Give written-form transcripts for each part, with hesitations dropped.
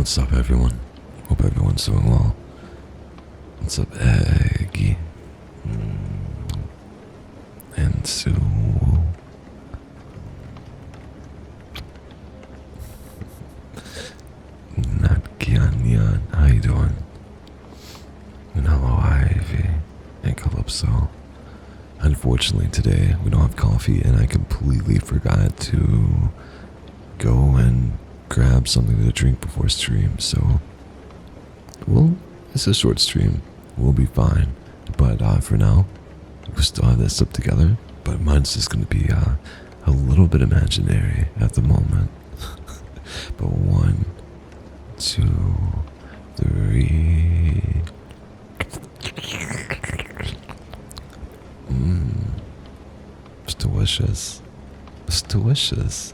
What's up, everyone? Hope everyone's doing well. What's up, Eggy? And Sue. Not Kian. How you doing? And hello, Ivy and Calypso. Unfortunately, today we don't have coffee, and I completely forgot to go and grab something to drink before stream, so it's a short stream. We'll be fine. But for now, we still have this up together, but mine's just going to be a little bit imaginary at the moment. But 1, 2, 3. It's delicious. It's delicious.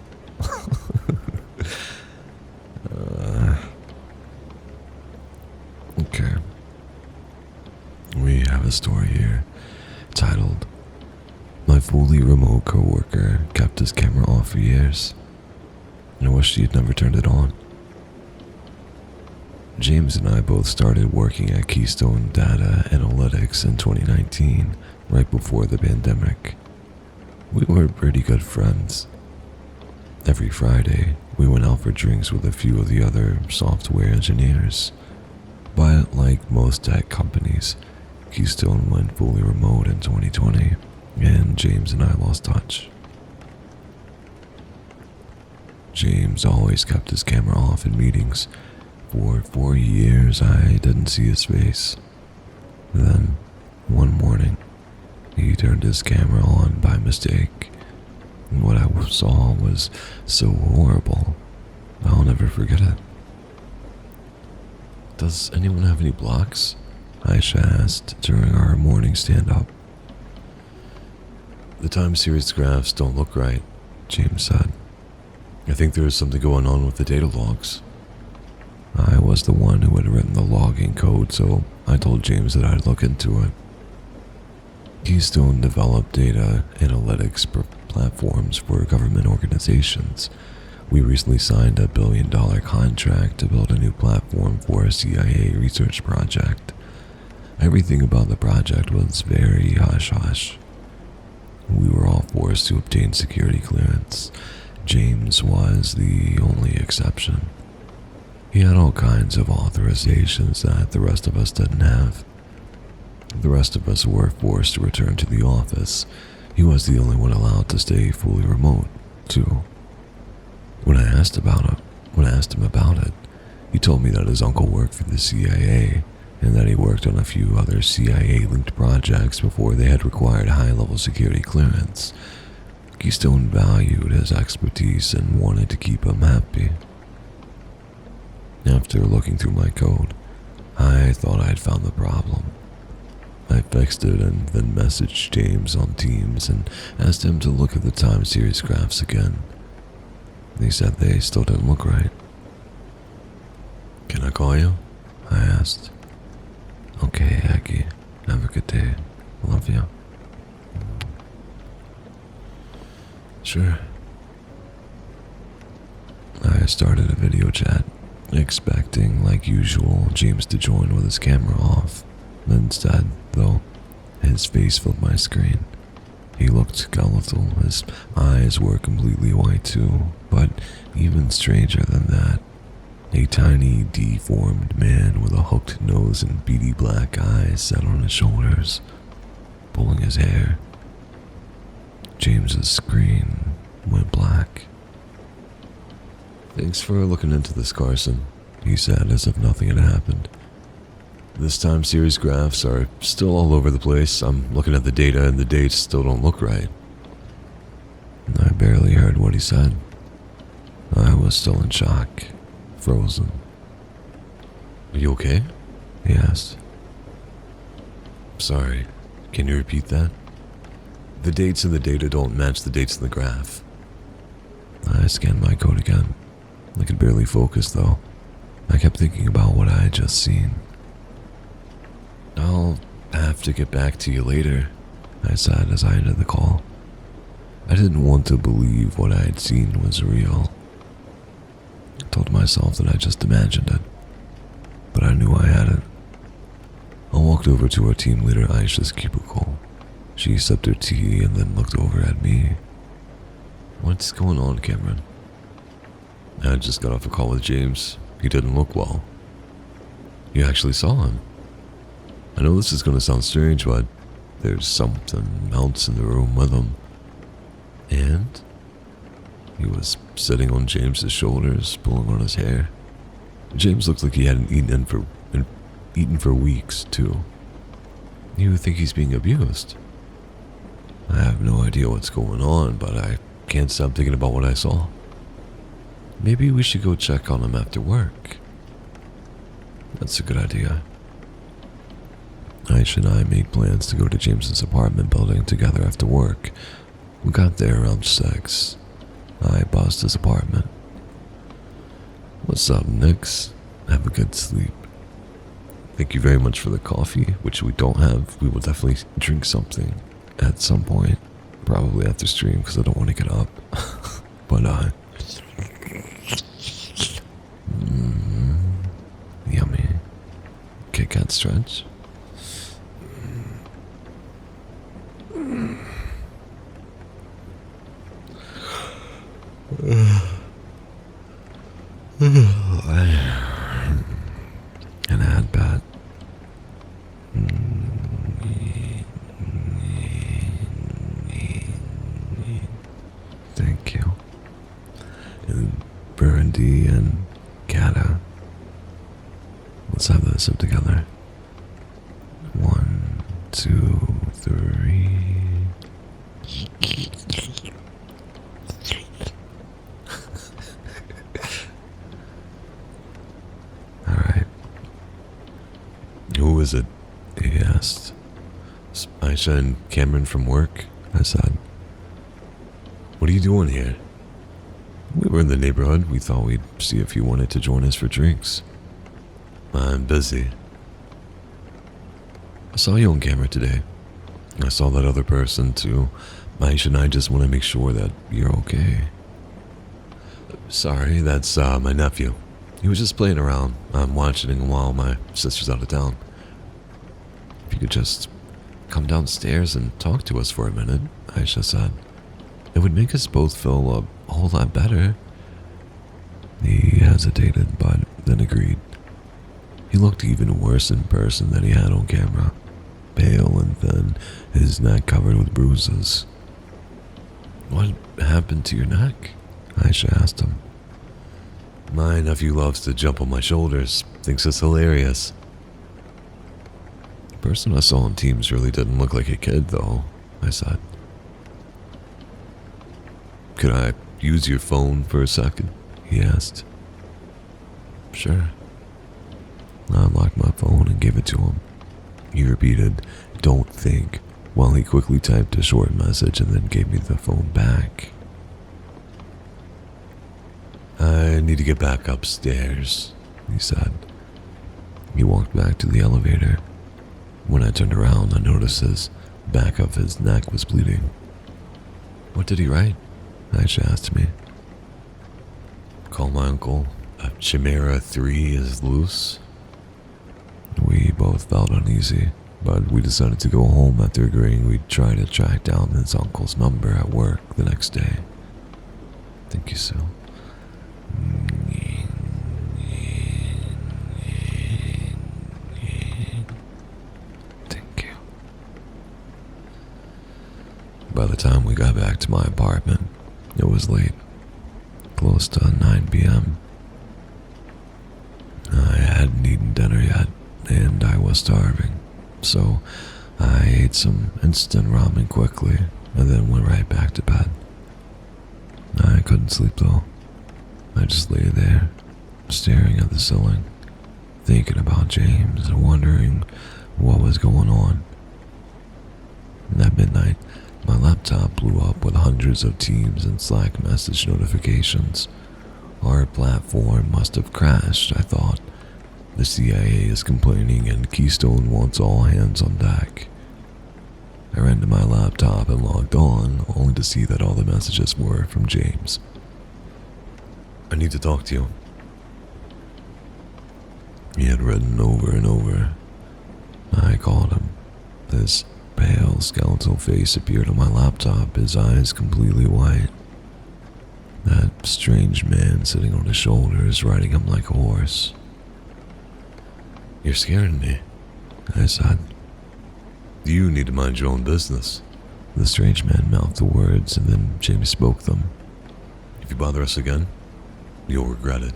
Okay. We have a story here titled, "My fully remote coworker kept his camera off for years, and I wish he had never turned it on." James and I both started working at Keystone Data Analytics in 2019, right before the pandemic. We were pretty good friends. Every Friday, we went out for drinks with a few of the other software engineers. But like most tech companies, Keystone went fully remote in 2020, and James and I lost touch. James always kept his camera off in meetings. For 4 years, I didn't see his face. Then, one morning, he turned his camera on by mistake, and what I saw was so horrible, I'll never forget it. "Does anyone have any blocks?" Aisha asked during our morning stand-up. "The time series graphs don't look right," James said. "I think there is something going on with the data logs." I was the one who had written the logging code, so I told James that I'd look into it. Keystone developed data analytics platforms for government organizations. We recently signed a $1 billion contract to build a new platform for a CIA research project. Everything about the project was very hush-hush. We were all forced to obtain security clearance. James was the only exception. He had all kinds of authorizations that the rest of us didn't have. The rest of us were forced to return to the office. He was the only one allowed to stay fully remote, too. When I asked him about it, he told me that his uncle worked for the CIA and that he worked on a few other CIA-linked projects before they had required high-level security clearance. Keystone valued his expertise and wanted to keep him happy. After looking through my code, I thought I'd found the problem. I fixed it and then messaged James on Teams and asked him to look at the time series graphs again. He said they still didn't look right. "Can I call you?" I asked. "Okay, Aggie. Have a good day. Love you." "Sure." I started a video chat, expecting, like usual, James to join with his camera off. Instead, though, his face filled my screen. He looked skeletal. His eyes were completely white too, but even stranger than that, a tiny, deformed man with a hooked nose and beady black eyes sat on his shoulders, pulling his hair. James's screen went black. "Thanks for looking into this, Carson," he said as if nothing had happened. "This time series graphs are still all over the place. I'm looking at the data and the dates still don't look right." I barely heard what he said. I was still in shock, frozen. "Are you okay?" he asked. "Sorry, can you repeat that?" "The dates in the data don't match the dates in the graph." I scanned my code again. I could barely focus though. I kept thinking about what I had just seen. "I'll have to get back to you later," I said as I ended the call. I didn't want to believe what I had seen was real. I told myself that I just imagined it. but I knew I hadn't. I walked over to our team leader Aisha's cubicle. She sipped her tea and then looked over at me. "What's going on, Cameron?" "I just got off a call with James. He didn't look well." "You actually saw him?" "I know this is going to sound strange, but there's something else in the room with him." "And?" "He was sitting on James's shoulders, pulling on his hair. James looked like he hadn't eaten for weeks, too." "You think he's being abused?" "I have no idea what's going on, but I can't stop thinking about what I saw." "Maybe we should go check on him after work." "That's a good idea." Aisha and I made plans to go to James's apartment building together after work. We got there around 6. I buzzed his apartment. "What's up, Nix? Have a good sleep." "Thank you very much for the coffee, which we don't have. We will definitely drink something at some point. Probably after stream because I don't want to get up." But, yummy. Kit Kat stretch. An ad bat. Thank you. And Burgundy and Gata. Let's have this up together. 1, 2, 3. Alright. "Who is it?" he asked. "Aisha and Cameron from work," I said. "What are you doing here?" "We were in the neighborhood. We thought we'd see if you wanted to join us for drinks." "I'm busy." "I saw you on camera today. I saw that other person too. Aisha and I just want to make sure that you're okay." "Sorry, that's my nephew. He was just playing around. I'm watching him while my sister's out of town. If you could just come downstairs and talk to us for a minute," Aisha said. "It would make us both feel a whole lot better." He hesitated, but then agreed. He looked even worse in person than he had on camera. Pale and thin, his neck covered with bruises. "What happened to your neck?" Aisha asked him. "My nephew loves to jump on my shoulders, thinks it's hilarious." "The person I saw on Teams really didn't look like a kid, though," I said. "Could I use your phone for a second?" he asked. "Sure." I unlocked my phone and gave it to him. He repeated, "Don't think," while he quickly typed a short message and then gave me the phone back. "I need to get back upstairs," he said. He walked back to the elevator. When I turned around, I noticed his back of his neck was bleeding. "What did he write?" Aisha asked me. "Call my uncle. Chimera 3 is loose." We both felt uneasy, but we decided to go home after agreeing we'd try to track down his uncle's number at work the next day. "Thank you, Sue." "Thank you." By the time we got back to my apartment, it was late, close to 9 p.m. I hadn't eaten dinner yet, and I was starving, so I ate some instant ramen quickly and then went right back to bed. I couldn't sleep though. I just lay there, staring at the ceiling, thinking about James and wondering what was going on. At midnight, my laptop blew up with hundreds of Teams and Slack message notifications. Our platform must have crashed, I thought. The CIA is complaining and Keystone wants all hands on deck. I ran to my laptop and logged on, only to see that all the messages were from James. "I need to talk to you." He had written over and over. I called him. This pale, skeletal face appeared on my laptop, his eyes completely white. That strange man sitting on his shoulders, riding him like a horse. "You're scaring me," I said. "You need to mind your own business." The strange man mouthed the words, and then James spoke them. "If you bother us again, you'll regret it."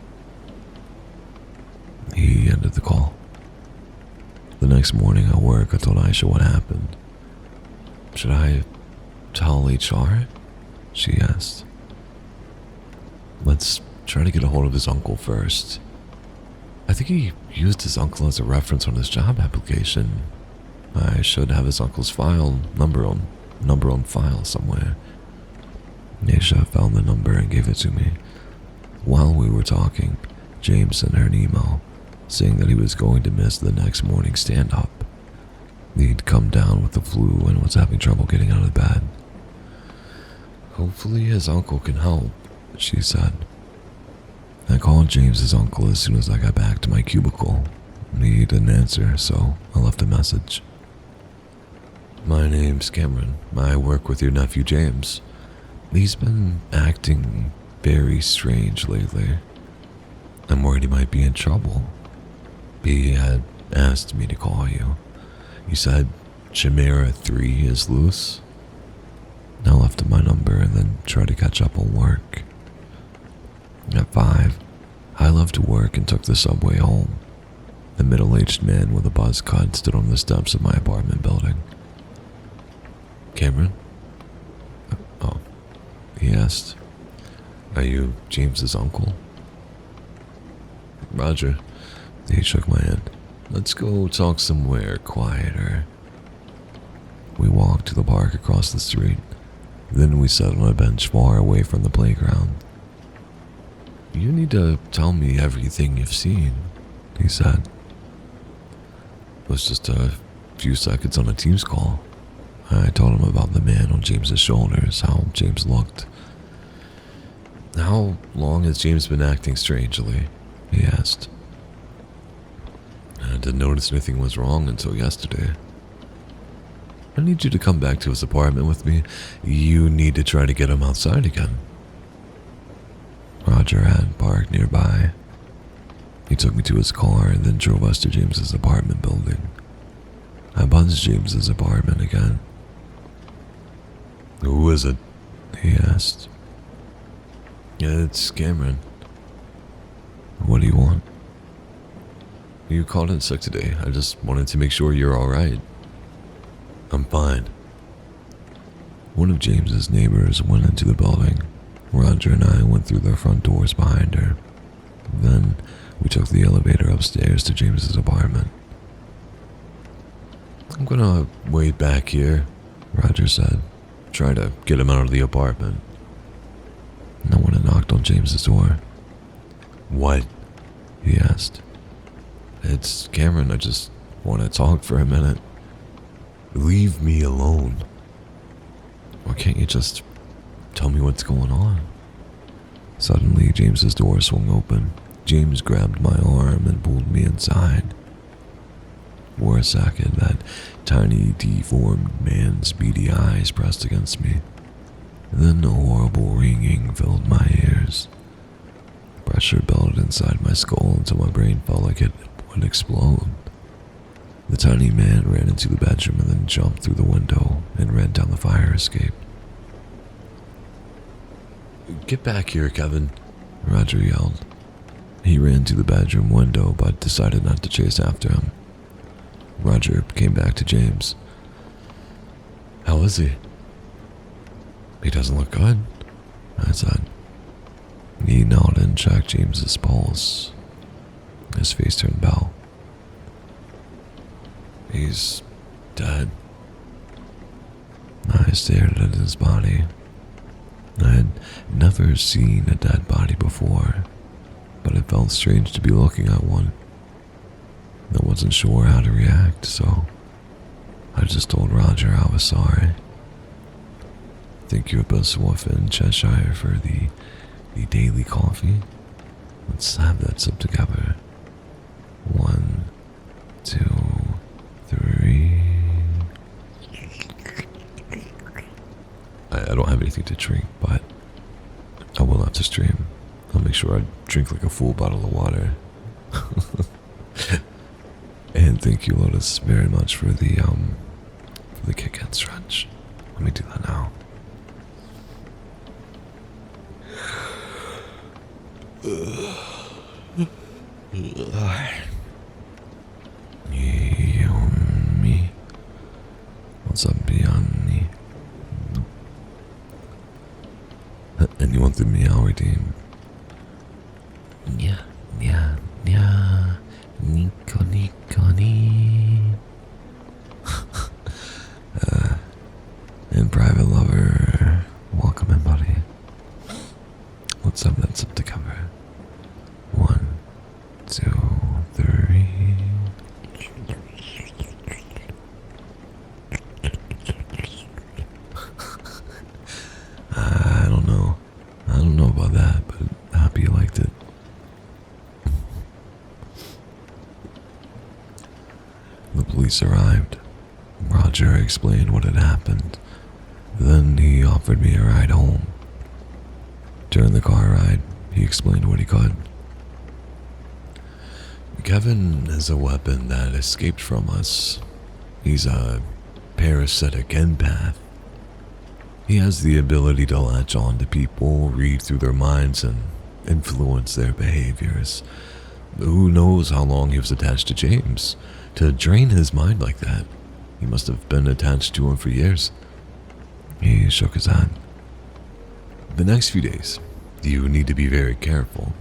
He ended the call. The next morning at work, I told Aisha what happened. "Should I tell HR?" she asked. "Let's try to get a hold of his uncle first. I think he used his uncle as a reference on his job application. I should have his uncle's number on file somewhere." Aisha found the number and gave it to me. While we were talking, James sent her an email saying that he was going to miss the next morning stand-up. He'd come down with the flu and was having trouble getting out of bed. "Hopefully his uncle can help," she said. I called James's uncle as soon as I got back to my cubicle. He didn't answer, so I left a message. "My name's Cameron. I work with your nephew James. He's been acting very strange lately. I'm worried he might be in trouble. He had asked me to call you. He said Chimera 3 is loose." I left him my number and then tried to catch up on work. At 5, I left work and took the subway home. A middle-aged man with a buzz cut stood on the steps of my apartment building. "Cameron?" "Oh," he asked. "Are you James's uncle?" "Roger." He shook my hand. "Let's go talk somewhere quieter." We walked to the park across the street. Then we sat on a bench far away from the playground. "You need to tell me everything you've seen," he said. It was just a few seconds on a Teams call. I told him about the man on James's shoulders, how James looked. "How long has James been acting strangely?" he asked. "I didn't notice anything was wrong until yesterday." "I need you to come back to his apartment with me. You need to try to get him outside again." Roger had parked nearby. He took me to his car and then drove us to James's apartment building. I buzzed James's apartment again. "Who is it?" he asked. "It's Cameron." "What do you want?" "You called in sick today. I just wanted to make sure you're alright." "I'm fine." One of James's neighbors went into the building. Roger and I went through the front doors behind her. Then we took the elevator upstairs to James's apartment. "I'm gonna wait back here," Roger said. "Try to get him out of the apartment." No one had knocked on James's door. "What?" he asked. "It's Cameron. I just want to talk for a minute." "Leave me alone." "Why can't you just tell me what's going on?" Suddenly, James's door swung open. James grabbed my arm and pulled me inside. For a second, that tiny, deformed man's beady eyes pressed against me. Then a horrible ringing filled my ears. Pressure built inside my skull until my brain felt like it would explode. The tiny man ran into the bedroom and then jumped through the window and ran down the fire escape. "Get back here, Kevin," Roger yelled. He ran to the bedroom window but decided not to chase after him. Roger came back to James. "How is he?" "He doesn't look good," I said. He nodded and checked James's pulse. His face turned pale. "He's dead." I stared at his body. I had never seen a dead body before, but it felt strange to be looking at one. I wasn't sure how to react, so I just told Roger I was sorry. "Think you're a Swaff in Cheshire for the daily coffee? Let's have that sip together." 1, 2, 3. I don't have anything to drink, but I will have to stream. I'll make sure I drink like a full bottle of water. And thank you, Lotus, very much for the kick and stretch. Let me do that now. Yummy. What's up, Bianni? Anyone through meow redeem? Yeah, yeah, yeah. Nico, Nico, ni. And private lover, welcome in, buddy. What's up? That's up to cover. 1, 2, 3. I don't know. I don't know about that, but happy you liked it. The police arrived. Roger explained what had happened. Then he offered me a ride home. During the car ride, he explained what he could. Kevin is a weapon that escaped from us. He's a parasitic empath. He has the ability to latch on to people, read through their minds, and influence their behaviors. Who knows how long he was attached to James? To drain his mind like that, he must have been attached to him for years. He shook his head. The next few days, you need to be very careful.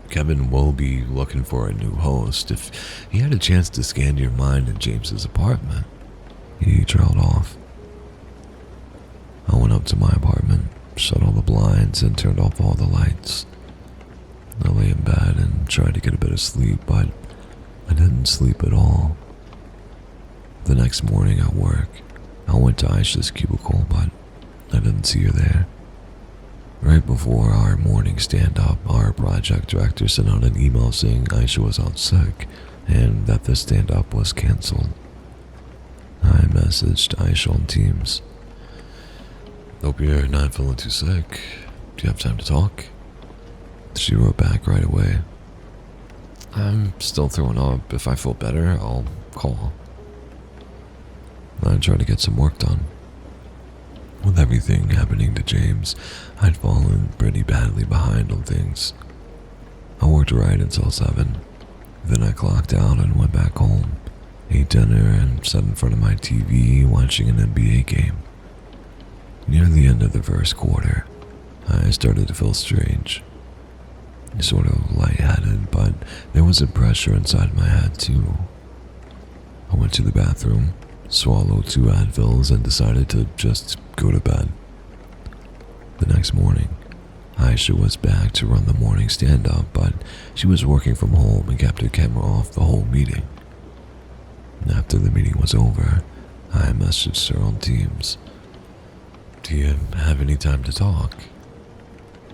Kevin will be looking for a new host. If he had a chance to scan your mind in James's apartment, he trailed off. I went up to my apartment, shut all the blinds, and turned off all the lights. I lay in bed and tried to get a bit of sleep, but I didn't sleep at all. The next morning at work, I went to Aisha's cubicle, but I didn't see her there. Right before our morning stand-up, our project director sent out an email saying Aisha was out sick and that the stand-up was canceled. I messaged Aisha on Teams. Hope you're not feeling too sick. Do you have time to talk? She wrote back right away. I'm still throwing up. If I feel better, I'll call. I tried to get some work done. With everything happening to James, I'd fallen pretty badly behind on things. I worked right until 7. Then I clocked out and went back home, ate dinner, and sat in front of my TV watching an NBA game. Near the end of the first quarter, I started to feel strange. Sort of lightheaded, but there was a pressure inside my head too. I went to the bathroom, swallowed 2 Advils, and decided to just go to bed. The next morning, Aisha was back to run the morning stand-up, but she was working from home and kept her camera off the whole meeting. After the meeting was over, I messaged her on Teams. Do you have any time to talk?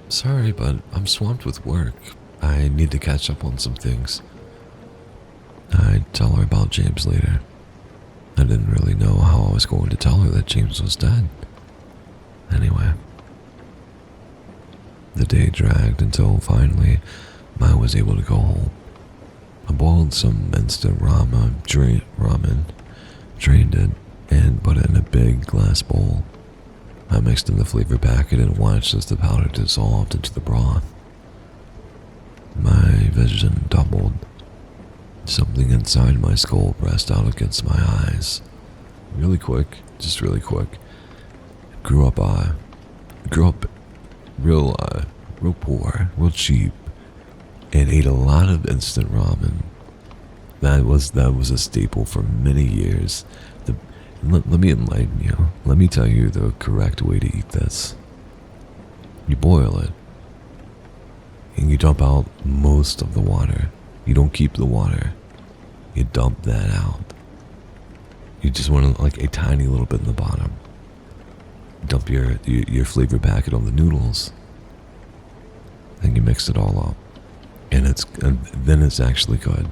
Sorry, but I'm swamped with work. I need to catch up on some things. I'd tell her about James later. I didn't really know how I was going to tell her that James was dead. Anyway, the day dragged until finally I was able to go home. I boiled some instant ramen, drained it, and put it in a big glass bowl. I mixed in the flavor packet and watched as the powder dissolved into the broth. My vision doubled. Something inside my skull pressed out against my eyes. Really quick, just really quick. Grew up real poor, real cheap, and ate a lot of instant ramen. That was a staple for many years. Let me enlighten you. Let me tell you the correct way to eat this. You boil it, and you dump out most of the water. You don't keep the water. You dump that out. You just want like a tiny little bit in the bottom. Dump your flavor packet on the noodles, and you mix it all up, and then it's actually good.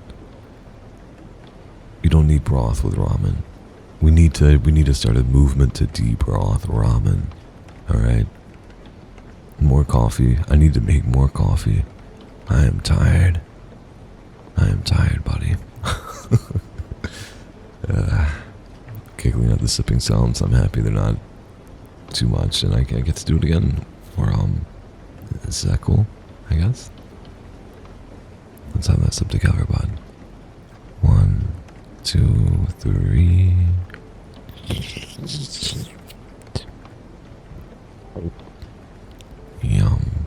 You don't need broth with ramen. We need to start a movement to de-broth ramen. Alright? More coffee. I need to make more coffee. I am tired. Buddy. Giggling at the sipping sounds. I'm happy they're not too much, and I get to do it again. Or, is that cool? I guess? Let's have that sip together, bud. 1, 2, 3. Yum.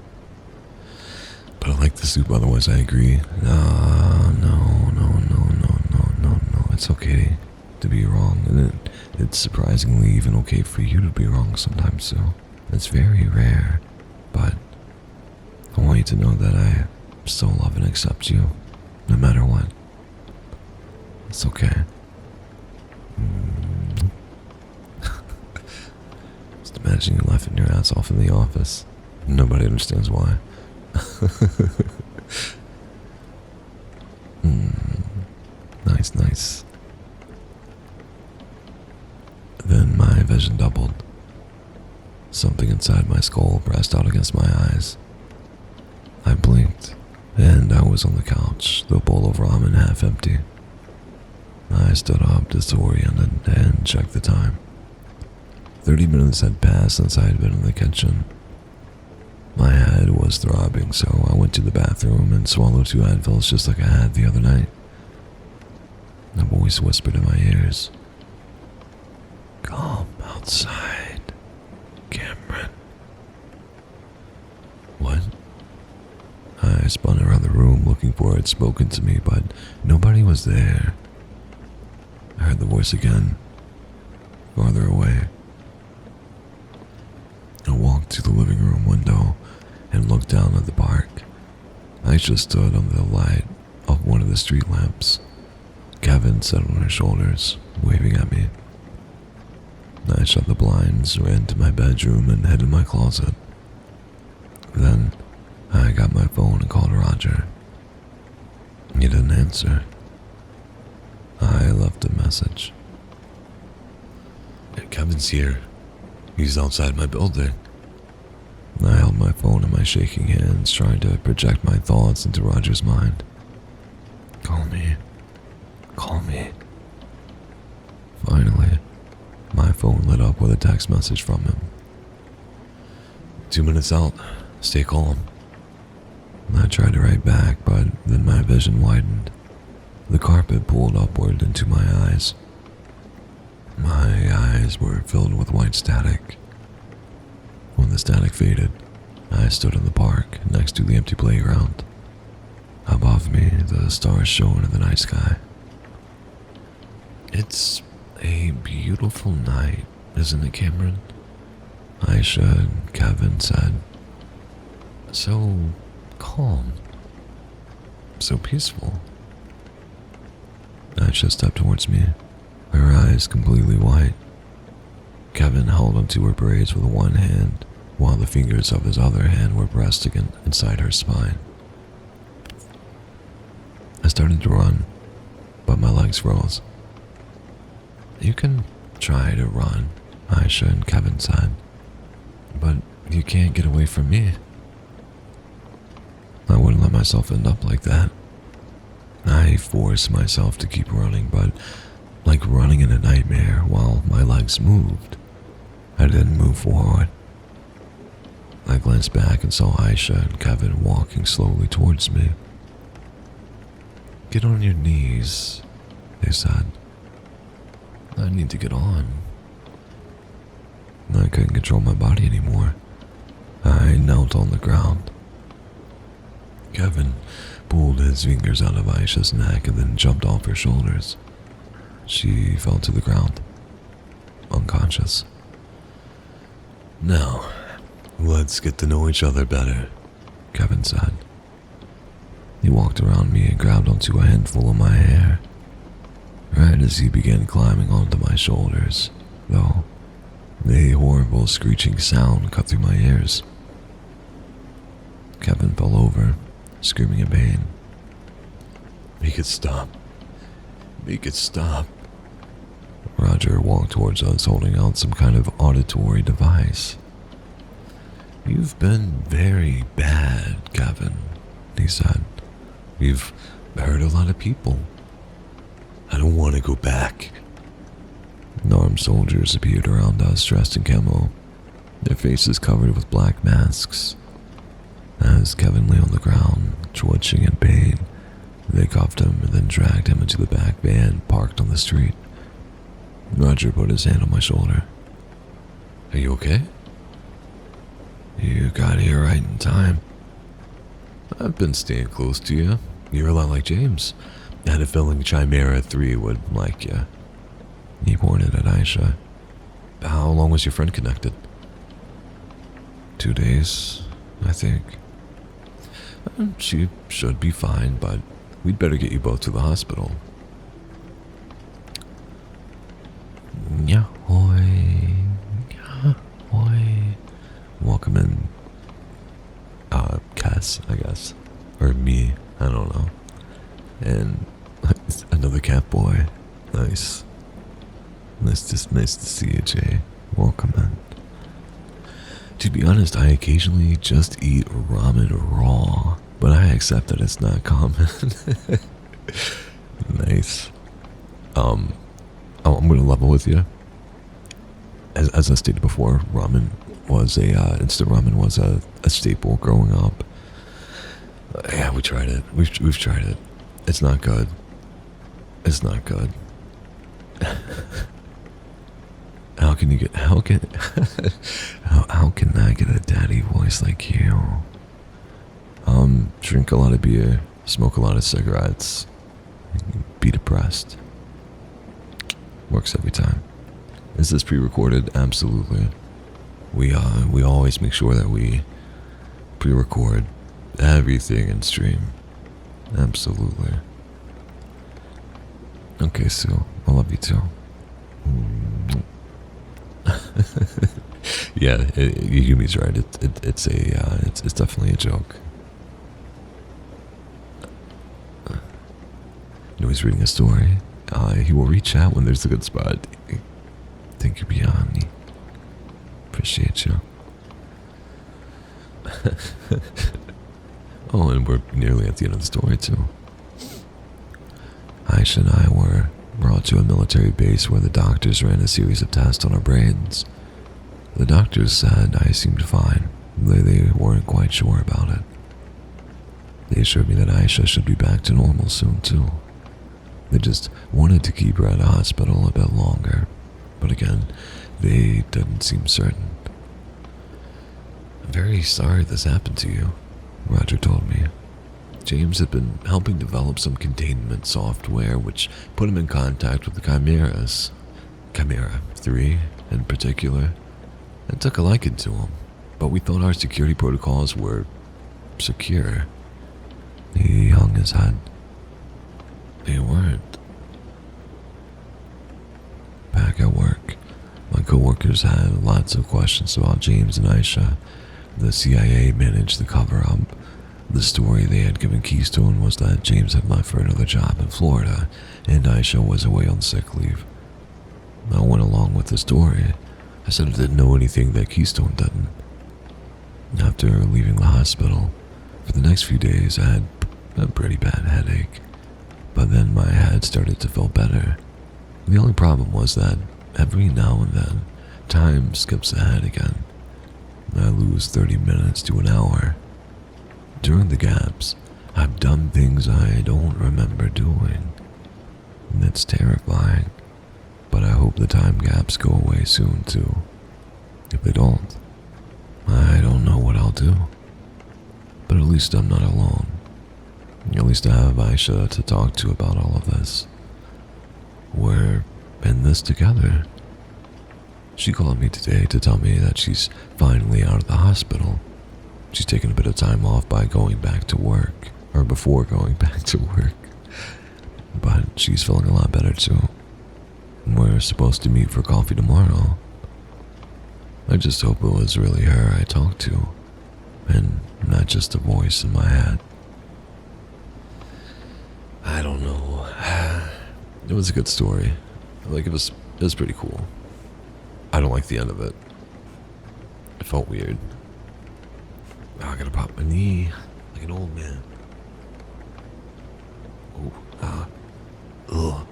But I like the soup, otherwise I agree. No. It's okay to be wrong, and it's surprisingly even okay for you to be wrong sometimes, so it's very rare. But I want you to know that I still love and accept you, no matter what. It's okay. Just imagine you laughing your ass off in the office. Nobody understands why. Nice. Then my vision doubled. Something inside my skull pressed out against my eyes. I blinked, and I was on the couch, the bowl of ramen half empty. I stood up, disoriented, and checked the time. 30 minutes had passed since I had been in the kitchen. My head was throbbing, so I went to the bathroom and swallowed 2 Advils just like I had the other night. A voice whispered in my ears, "Come outside, Cameron." What? I spun around the room looking for it spoken to me, but nobody was there. I heard the voice again, farther away. I walked to the living room window and looked down at the park. I just stood under the light of one of the street lamps. Kevin sat on her shoulders, waving at me. I shut the blinds, ran to my bedroom, and hid in my closet. Then, I got my phone and called Roger. He didn't answer. I left a message. "Kevin's here. He's outside my building." I held my phone in my shaking hands, trying to project my thoughts into Roger's mind. Call me. Finally, my phone lit up with a text message from him. 2 minutes out. Stay calm. I tried to write back, but then my vision widened. The carpet pulled upward into my eyes. My eyes were filled with white static. When the static faded, I stood in the park next to the empty playground. Above me, the stars shone in the night sky. "It's a beautiful night, isn't it, Cameron?" Aisha and Kevin said. "So calm. So peaceful." Aisha stepped towards me, her eyes completely white. Kevin held onto her braids with one hand, while the fingers of his other hand were pressed inside her spine. I started to run, but my legs froze. "You can try to run," Aisha and Kevin said, "but you can't get away from me." I wouldn't let myself end up like that. I forced myself to keep running, but like running in a nightmare while my legs moved. I didn't move forward. I glanced back and saw Aisha and Kevin walking slowly towards me. "Get on your knees," they said. I need to get on. I couldn't control my body anymore. I knelt on the ground. Kevin pulled his fingers out of Aisha's neck and then jumped off her shoulders. She fell to the ground, unconscious. "Now, let's get to know each other better," Kevin said. He walked around me and grabbed onto a handful of my hair. Right as he began climbing onto my shoulders, though, a horrible screeching sound cut through my ears. Kevin fell over, screaming in pain. "Make it stop. Make it stop. Roger walked towards us holding out some kind of auditory device. You've been very bad, Kevin, he said. You've hurt a lot of people. I don't want to go back. Armed soldiers appeared around us dressed in camo, their faces covered with black masks. As Kevin lay on the ground, twitching in pain, they cuffed him and then dragged him into the back van parked on the street. Roger put his hand on my shoulder. Are you okay? You got here right in time. I've been staying close to you. You're a lot like James. I had a feeling Chimera 3 would like you. He pointed at Aisha. How long was your friend connected? 2 days, I think. She should be fine, but we'd better get you both to the hospital. Yahoy. Yahoy. Welcome in. Cass, I guess. Or me, I don't know. And another cat boy. Nice. Nice to see you, Jay. Welcome in. To be honest, I occasionally just eat ramen raw, but I accept that it's not common. Nice. I'm gonna level with you. As I stated before, ramen was instant ramen was a staple growing up. Yeah, we tried it. We've tried it. It's not good. It's not good. How can I get a daddy voice like you? Drink a lot of beer, smoke a lot of cigarettes, be depressed. Works every time. Is this pre-recorded? Absolutely. We always make sure that we pre-record everything and stream. Absolutely. Okay, Sue. I love you too. Yeah, Yumi's right. It's definitely a joke. No, he's reading a story. He will reach out when there's a good spot. Thank you, Biani. Appreciate you. Oh, and we're nearly at the end of the story, too. Aisha and I were brought to a military base where the doctors ran a series of tests on our brains. The doctors said I seemed fine. They weren't quite sure about it. They assured me that Aisha should be back to normal soon, too. They just wanted to keep her at a hospital a bit longer. But again, they didn't seem certain. I'm very sorry this happened to you, Roger told me. James had been helping develop some containment software which put him in contact with the Chimeras. Chimera 3, in particular. It took a liking to him, but we thought our security protocols were secure. He hung his head. They weren't. Back at work, my coworkers had lots of questions about James and Aisha. The CIA managed the cover-up. The story they had given Keystone was that James had left for another job in Florida, and Aisha was away on sick leave. I went along with the story. I said I didn't know anything that Keystone didn't. After leaving the hospital, for the next few days I had a pretty bad headache, but then my head started to feel better. The only problem was that every now and then, time skips ahead again. I lose 30 minutes to an hour. During the gaps, I've done things I don't remember doing. It's terrifying, but I hope the time gaps go away soon too. If they don't, I don't know what I'll do. But at least I'm not alone. At least I have Aisha to talk to about all of this. We're in this together. She called me today to tell me that she's finally out of the hospital. She's taken a bit of time off by going back to work, or before going back to work. But she's feeling a lot better too. We're supposed to meet for coffee tomorrow. I just hope it was really her I talked to, and not just a voice in my head. I don't know. It was a good story. Like, it was pretty cool. I don't like the end of it. It felt weird. Oh, I gotta pop my knee like an old man. Oh, ugh.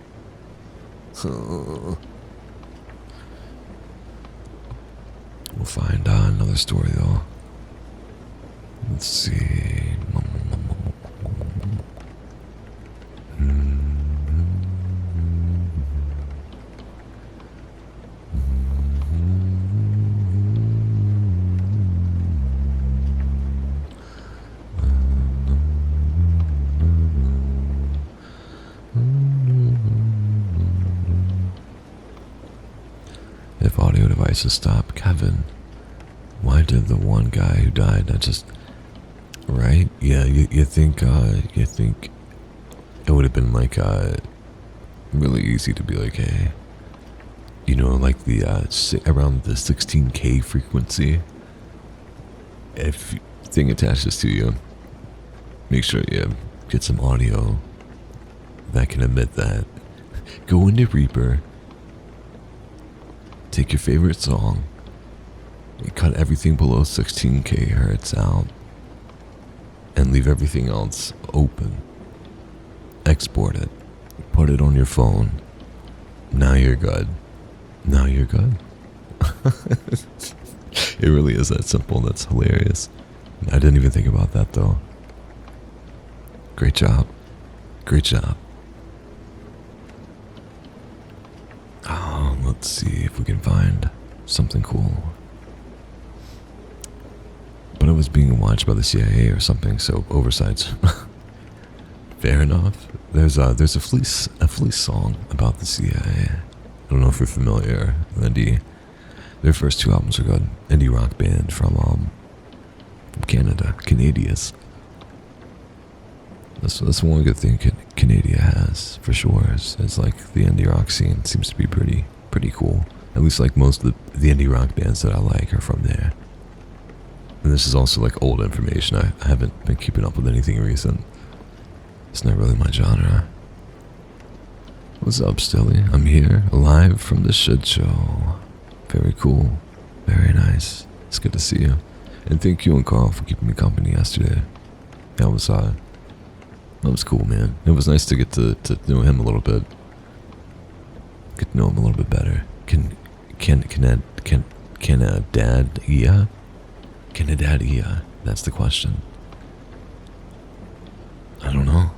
We'll find another story though. Let's see. If audio devices stop, Kevin, why did the one guy who died not just... Right? Yeah, you think it would have been like really easy to be like, hey, you know, like the around the 16K frequency. If thing attaches to you, make sure you get some audio that can emit that. Go into Reaper, take your favorite song, and cut everything below 16K hertz out, and leave everything else open. Export it, put it on your phone. Now you're good. Now you're good. It really is that simple. That's hilarious. I didn't even think about that though. Great job. Great job. Oh, let's see if we can find something cool. But it was being watched by the CIA or something, so oversights. Fair enough. There's a fleece song about the CIA. I don't know if you're familiar. Their first two albums are good. Indie rock band from Canada, Canadians. That's one good thing Canada has for sure. It's like the indie rock scene seems to be pretty cool. At least like most of the indie rock bands that I like are from there. And this is also like old information. I haven't been keeping up with anything recent. It's not really my genre. What's up, Stilly? I'm here, live from the shit show. Very cool. Very nice. It's good to see you. And thank you and Carl for keeping me company yesterday. That was cool, man. It was nice to get to know him a little bit. Get to know him a little bit better. Can a dad, yeah? Can a dad, yeah? That's the question. I don't know.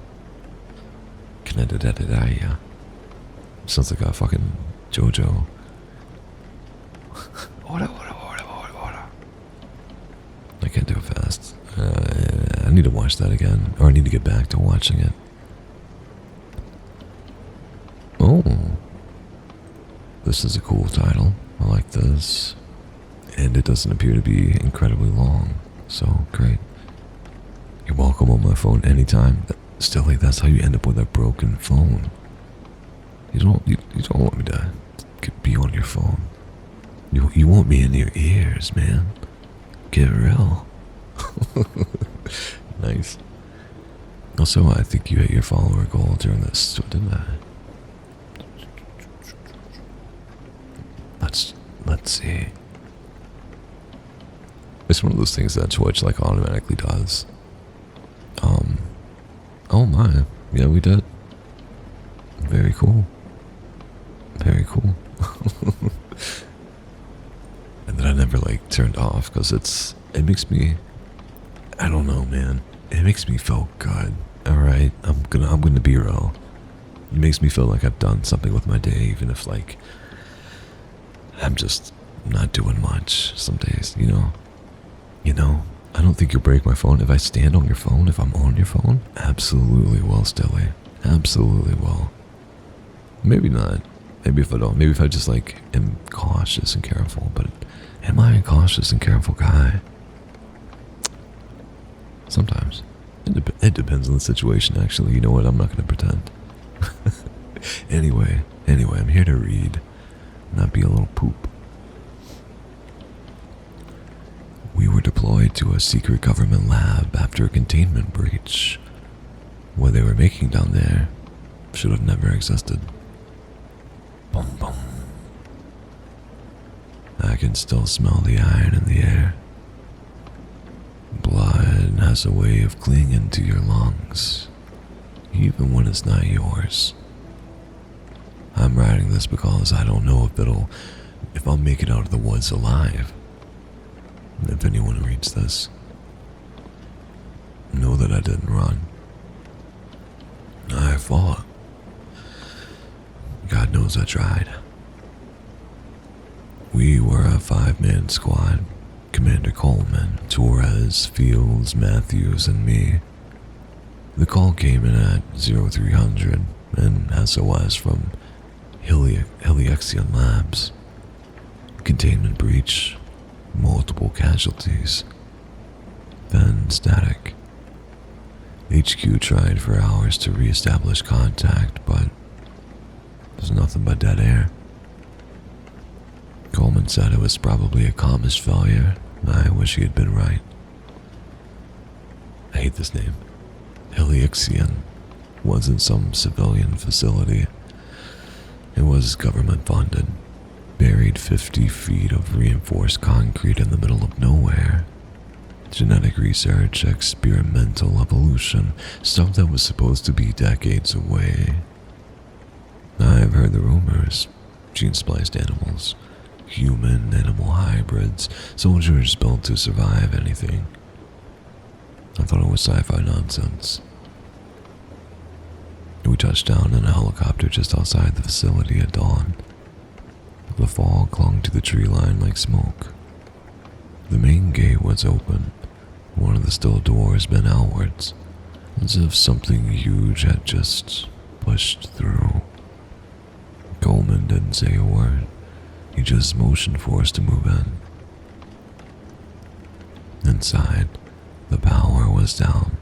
Can a dad, yeah? Sounds like a fucking JoJo. Order. I can't do it fast. I need to watch that again, or I need to get back to watching it. Oh, this is a cool title. I like this, and it doesn't appear to be incredibly long. So great. You're welcome on my phone anytime. Stilly, that's how you end up with a broken phone. You don't want me to be on your phone. You want me in your ears, man. Get real. Nice. Also, I think you hit your follower goal during this, didn't I? Let's see. It's one of those things that Twitch like automatically does. Oh my. Yeah, we did. Very cool. Very cool. And then I never like turned off because it makes me, I don't know, man. It makes me feel good. All right, I'm gonna be real. It makes me feel like I've done something with my day, even if like I'm just not doing much some days. You know. I don't think you'll break my phone if I stand on your phone. If I'm on your phone, absolutely will, Stilly. Absolutely will. Maybe not. Maybe if I don't. Maybe if I just like am cautious and careful. But am I a cautious and careful guy? Sometimes. It depends on the situation, actually. You know what? I'm not going to pretend. Anyway, I'm here to read, not be a little poop. We were deployed to a secret government lab after a containment breach. What they were making down there should have never existed. Boom, boom. I can still smell the iron in the air. Blood has a way of clinging to your lungs, even when it's not yours. I'm writing this because I don't know if I'll make it out of the woods alive. If anyone reads this, know that I didn't run. I fought. God knows I tried. We were a 5-man squad. Commander Coleman, Torres, Fields, Matthews, and me. The call came in at 0300, an SOS from Helioxian Labs. Containment breach, multiple casualties. Then static. HQ tried for hours to re-establish contact, but there's nothing but dead air. Coleman said it was probably a comms failure. I wish he had been right. I hate this name. Helioxian wasn't some civilian facility. It was government funded, buried 50 feet of reinforced concrete in the middle of nowhere. Genetic research, experimental evolution, stuff that was supposed to be decades away. I've heard the rumors. Gene-spliced animals, human-animal hybrids, soldiers built to survive anything. I thought it was sci-fi nonsense. We touched down in a helicopter just outside the facility at dawn. The fog clung to the tree line like smoke. The main gate was open, one of the steel doors bent outwards, as if something huge had just pushed through. Coleman didn't say a word. He just motioned for us to move in. Inside, the power was down.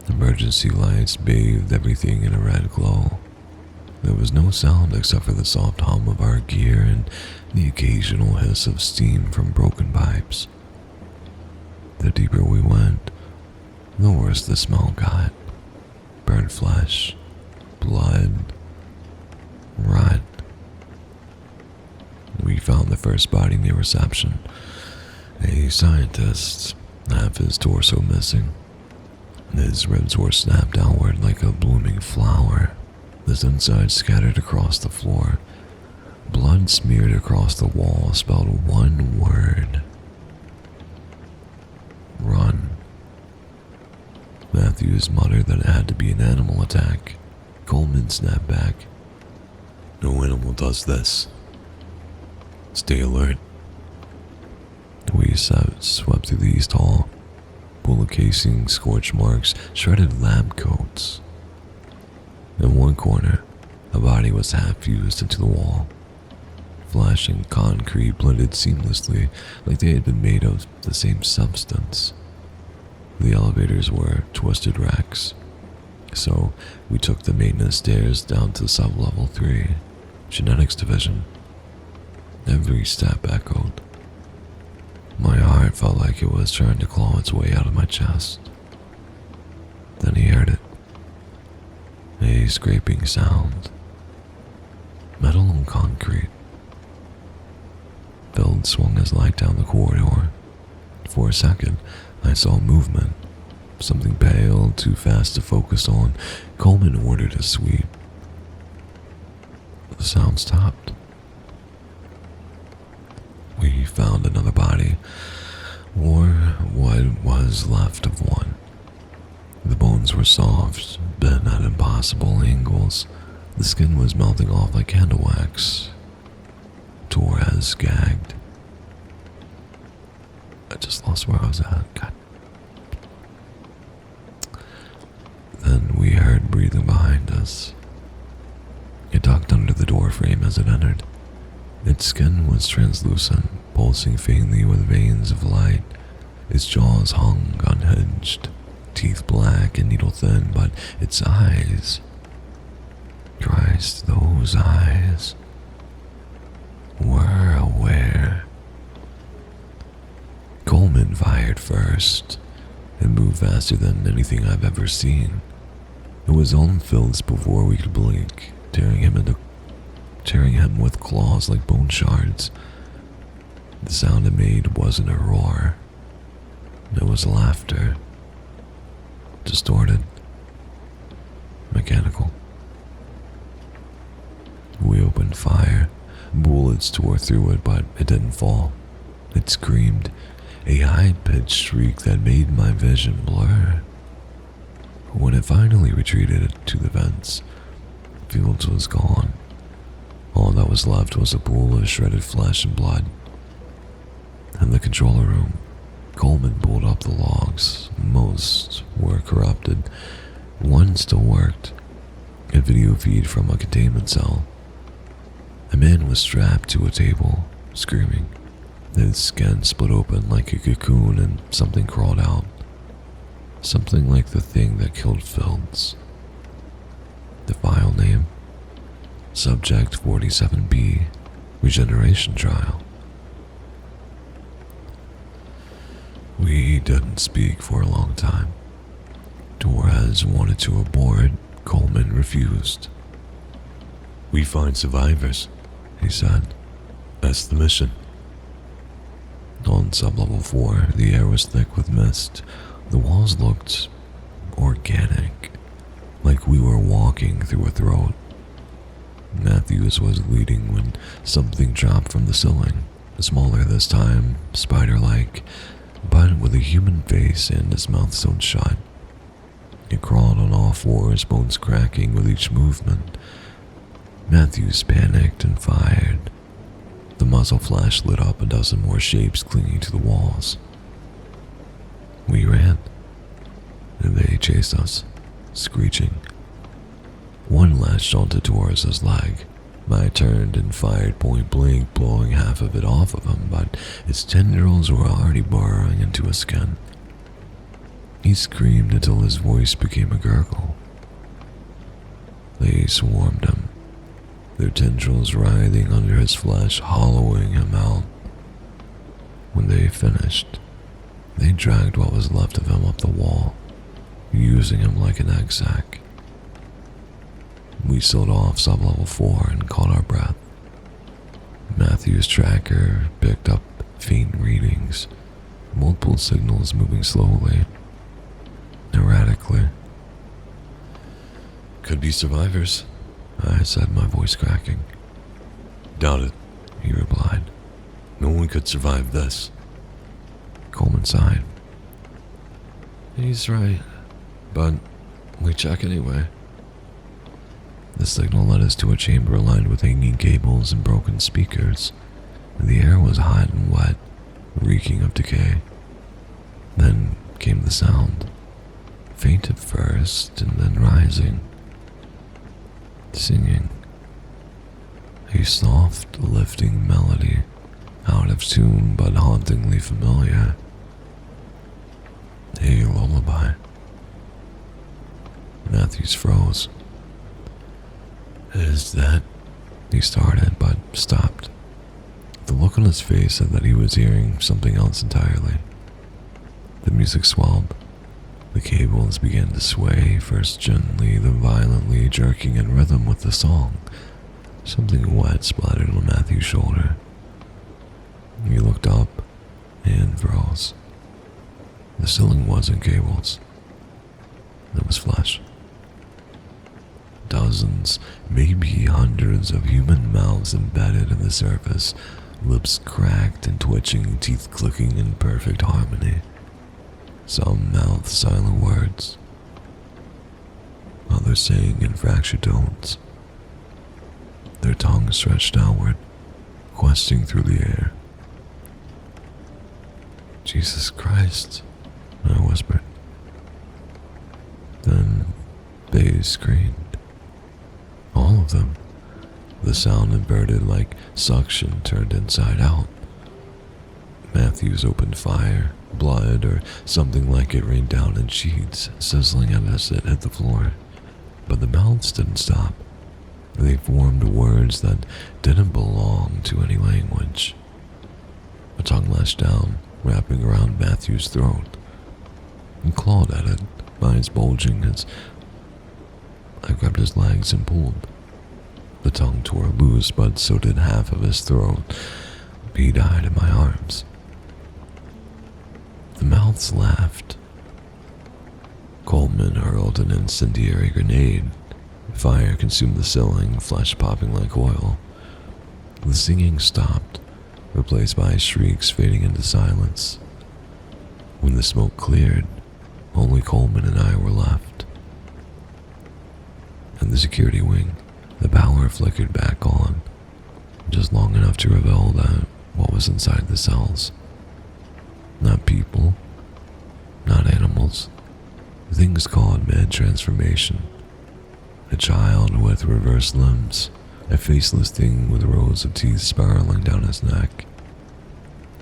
Emergency lights bathed everything in a red glow. There was no sound except for the soft hum of our gear and the occasional hiss of steam from broken pipes. The deeper we went, the worse the smell got. Burnt flesh, blood, rot. We found the first body near reception. A scientist, half his torso missing. His ribs were snapped outward like a blooming flower. His inside scattered across the floor. Blood smeared across the wall spelled one word. Run. Matthews muttered that it had to be an animal attack. Coleman snapped back. No animal does this. Stay alert. We swept through the East Hall. Bullet casings, scorch marks, shredded lab coats. In one corner, a body was half fused into the wall. Flesh and concrete blended seamlessly like they had been made of the same substance. The elevators were twisted racks, so we took the maintenance stairs down to sub-level 3, genetics division. Every step echoed. My heart felt like it was trying to claw its way out of my chest. Then he heard it. A scraping sound. Metal and concrete. Field swung his light down the corridor. For a second, I saw movement. Something pale, too fast to focus on. Coleman ordered a sweep. The sound stopped. We found another body, or what was left of one. The bones were soft, bent at impossible angles. The skin was melting off like candle wax. Torres gagged. I just lost where I was at. God. Then we heard breathing behind us. It ducked under the door frame as it entered. Its skin was translucent, pulsing faintly with veins of light. Its jaws hung unhinged, teeth black and needle-thin, but its eyes... Christ, those eyes were aware. Coleman fired first. It moved faster than anything I've ever seen. It was on Phil's before we could blink, tearing him into tearing him with claws like bone shards. The sound it made wasn't a roar. It was laughter. Distorted. Mechanical. We opened fire. Bullets tore through it, but it didn't fall. It screamed, a high-pitched shriek that made my vision blur. When it finally retreated to the vents, Fields was gone. All that was left was a pool of shredded flesh and blood. In the controller room, Coleman pulled up the logs. Most were corrupted. One still worked. A video feed from a containment cell. A man was strapped to a table, screaming. His skin split open like a cocoon and something crawled out. Something like the thing that killed Fields. The file name: Subject 47B, Regeneration Trial. We didn't speak for a long time. Torres wanted to abort. Coleman refused. "We find survivors," he said. "That's the mission." On sublevel 4, the air was thick with mist. The walls looked organic, like we were walking through a throat. Matthews was leading when something dropped from the ceiling, smaller this time, spider-like, but with a human face and his mouth sewn shut. It crawled on all fours, bones cracking with each movement. Matthews panicked and fired. The muzzle flash lit up a dozen more shapes clinging to the walls. We ran, and they chased us, screeching. One latched onto Torres's leg. I turned and fired point blank, blowing half of it off of him, but its tendrils were already burrowing into his skin. He screamed until his voice became a gurgle. They swarmed him, their tendrils writhing under his flesh, hollowing him out. When they finished, they dragged what was left of him up the wall, using him like an egg sack. We slid off sublevel 4 and caught our breath. Matthew's tracker picked up faint readings, multiple signals moving slowly, erratically. "Could be survivors," I said, my voice cracking. "Doubt it," he replied. "No one could survive this." Coleman sighed. "He's right, but we check anyway." The signal led us to a chamber lined with hanging cables and broken speakers. The air was hot and wet, reeking of decay. Then came the sound, faint at first and then rising. Singing. A soft, lifting melody, out of tune but hauntingly familiar. A lullaby. Matthews froze. "Is that?" he started, but stopped. The look on his face said that he was hearing something else entirely. The music swelled. The cables began to sway, first gently, then violently, jerking in rhythm with the song. Something wet splattered on Matthew's shoulder. He looked up and froze. The ceiling wasn't cables. It was flesh. Dozens, maybe hundreds of human mouths embedded in the surface, lips cracked and twitching, teeth clicking in perfect harmony. Some mouthed silent words, others saying in fractured tones. Their tongues stretched outward, questing through the air. "Jesus Christ," I whispered. Then they screamed. All of them. The sound inverted like suction turned inside out. Matthews opened fire. Blood or something like it rained down in sheets, sizzling as it hit the floor. But the mouths didn't stop. They formed words that didn't belong to any language. A tongue lashed down, wrapping around Matthew's throat. He clawed at it, eyes bulging as I grabbed his legs and pulled. The tongue tore loose, but so did half of his throat. He died in my arms. The mouths laughed. Coleman hurled an incendiary grenade. Fire consumed the ceiling, flesh popping like oil. The singing stopped, replaced by shrieks fading into silence. When the smoke cleared, only Coleman and I were left. In the security wing, the power flickered back on, just long enough to reveal that what was inside the cells. Not people, not animals, things caught mid-transformation. A child with reversed limbs, a faceless thing with rows of teeth spiraling down his neck.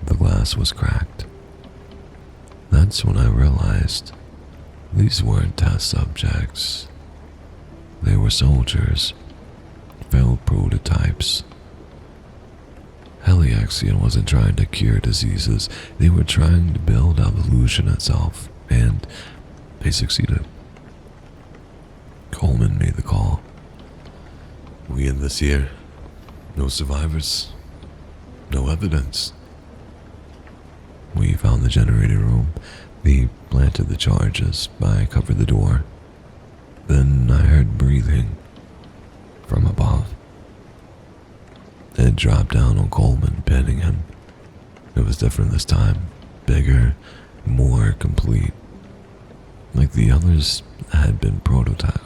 The glass was cracked. That's when I realized these weren't test subjects. They were soldiers, failed prototypes. Helioxian wasn't trying to cure diseases, they were trying to build evolution itself, and they succeeded. Coleman made the call. We end this here. No survivors. No evidence. We found the generator room. We planted the charges. I covered the door. Then I heard breathing from above. It dropped down on Coleman, pinning him. It was different this time. Bigger, more complete. Like the others had been prototypes,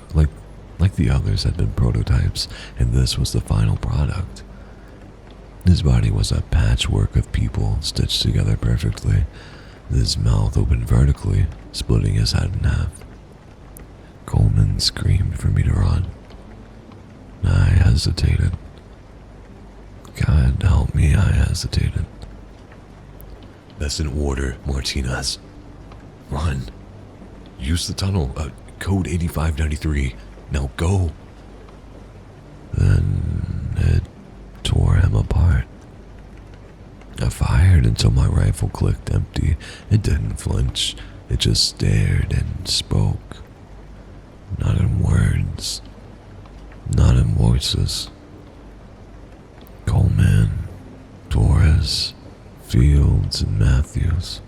and this was the final product. His body was a patchwork of people stitched together perfectly. His mouth opened vertically, splitting his head in half. Coleman screamed for me to run. I hesitated. God help me, I hesitated. That's an order, Martinez. Run. Use the tunnel, code 8593. Now go. Then it tore him apart. I fired until my rifle clicked empty. It didn't flinch. It just stared and spoke. Not in words. Not in voices. Coleman, Torres, Fields, and Matthews,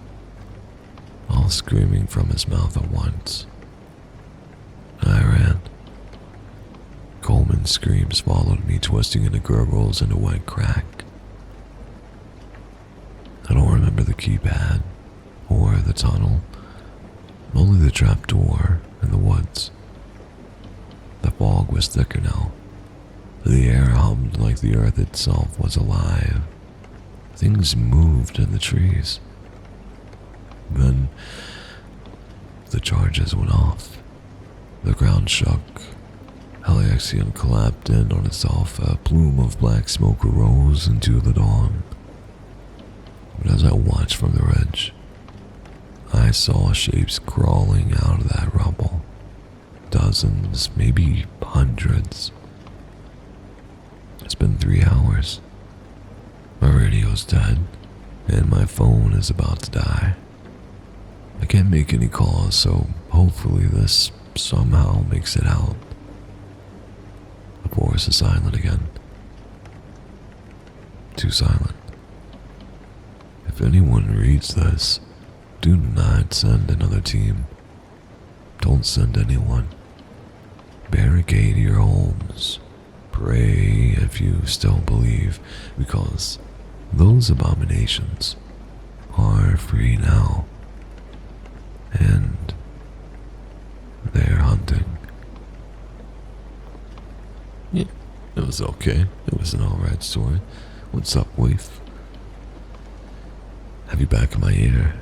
all screaming from his mouth at once. I ran. Coleman's screams followed me, twisting into gurgles and a wet crack. I don't remember the keypad or the tunnel, only the trapdoor in the woods. The fog was thicker now. The air hummed like the earth itself was alive. Things moved in the trees. Then the charges went off. The ground shook. Helioxian collapsed in on itself. A plume of black smoke arose into the dawn. But as I watched from the ridge, I saw shapes crawling out of that rubble. Dozens, maybe hundreds. It's been 3 hours. My radio's dead, and my phone is about to die. I can't make any calls, so hopefully this somehow makes it out. The forest is silent again. Too silent. If anyone reads this, do not send another team. Don't send anyone. Barricade your homes. Pray if you still believe, because those abominations are free now, and they're hunting. Yeah, it was okay. It was an alright story. What's up, Waif? Have you back in my ear?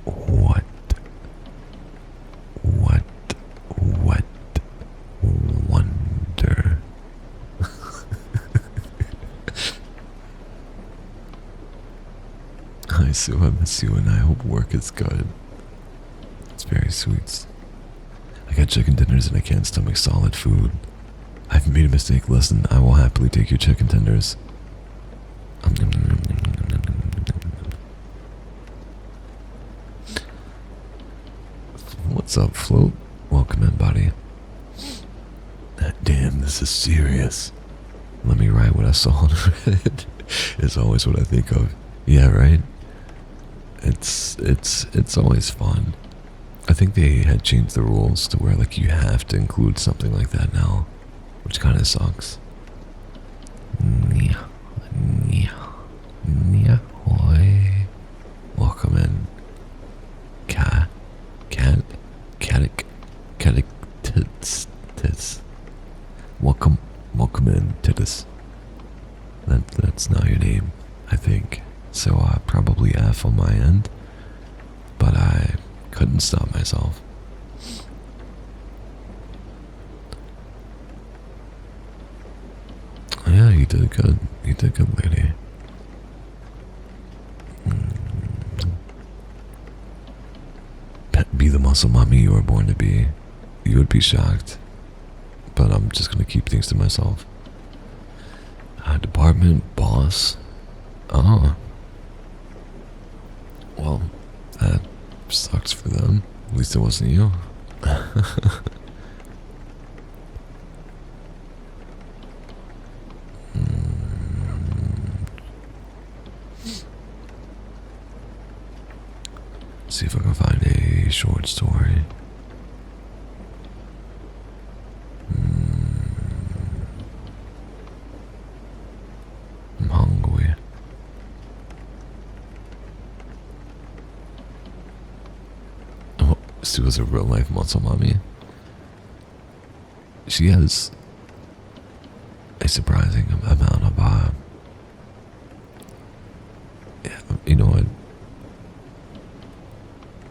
What wonder. Hi Sue, I miss you and I hope work is good. It's very sweet. I got chicken tenders and I can't stomach solid food. I've made a mistake. Listen, I will happily take your chicken tenders. What's up, Float? Welcome in, buddy. Damn, this is serious. Let me write what I saw on Reddit. It's always what I think of. Yeah, right? It's always fun. I think they had changed the rules to where like you have to include something like that now, which kind of sucks. Hoy. Welcome in. Tits. Welcome in, Titus. That's not your name, I think. So probably F on my end, but I couldn't stop myself. Yeah, you did good. You did good, lady. Be the muscle mommy you were born to be. You would be shocked. But I'm just gonna keep things to myself. Department boss. Oh. Well, that sucks for them. At least it wasn't you. See if I can find a short story. I'm hungry. Oh, Sue was a real life muscle mommy. She has a surprising amount of you know what?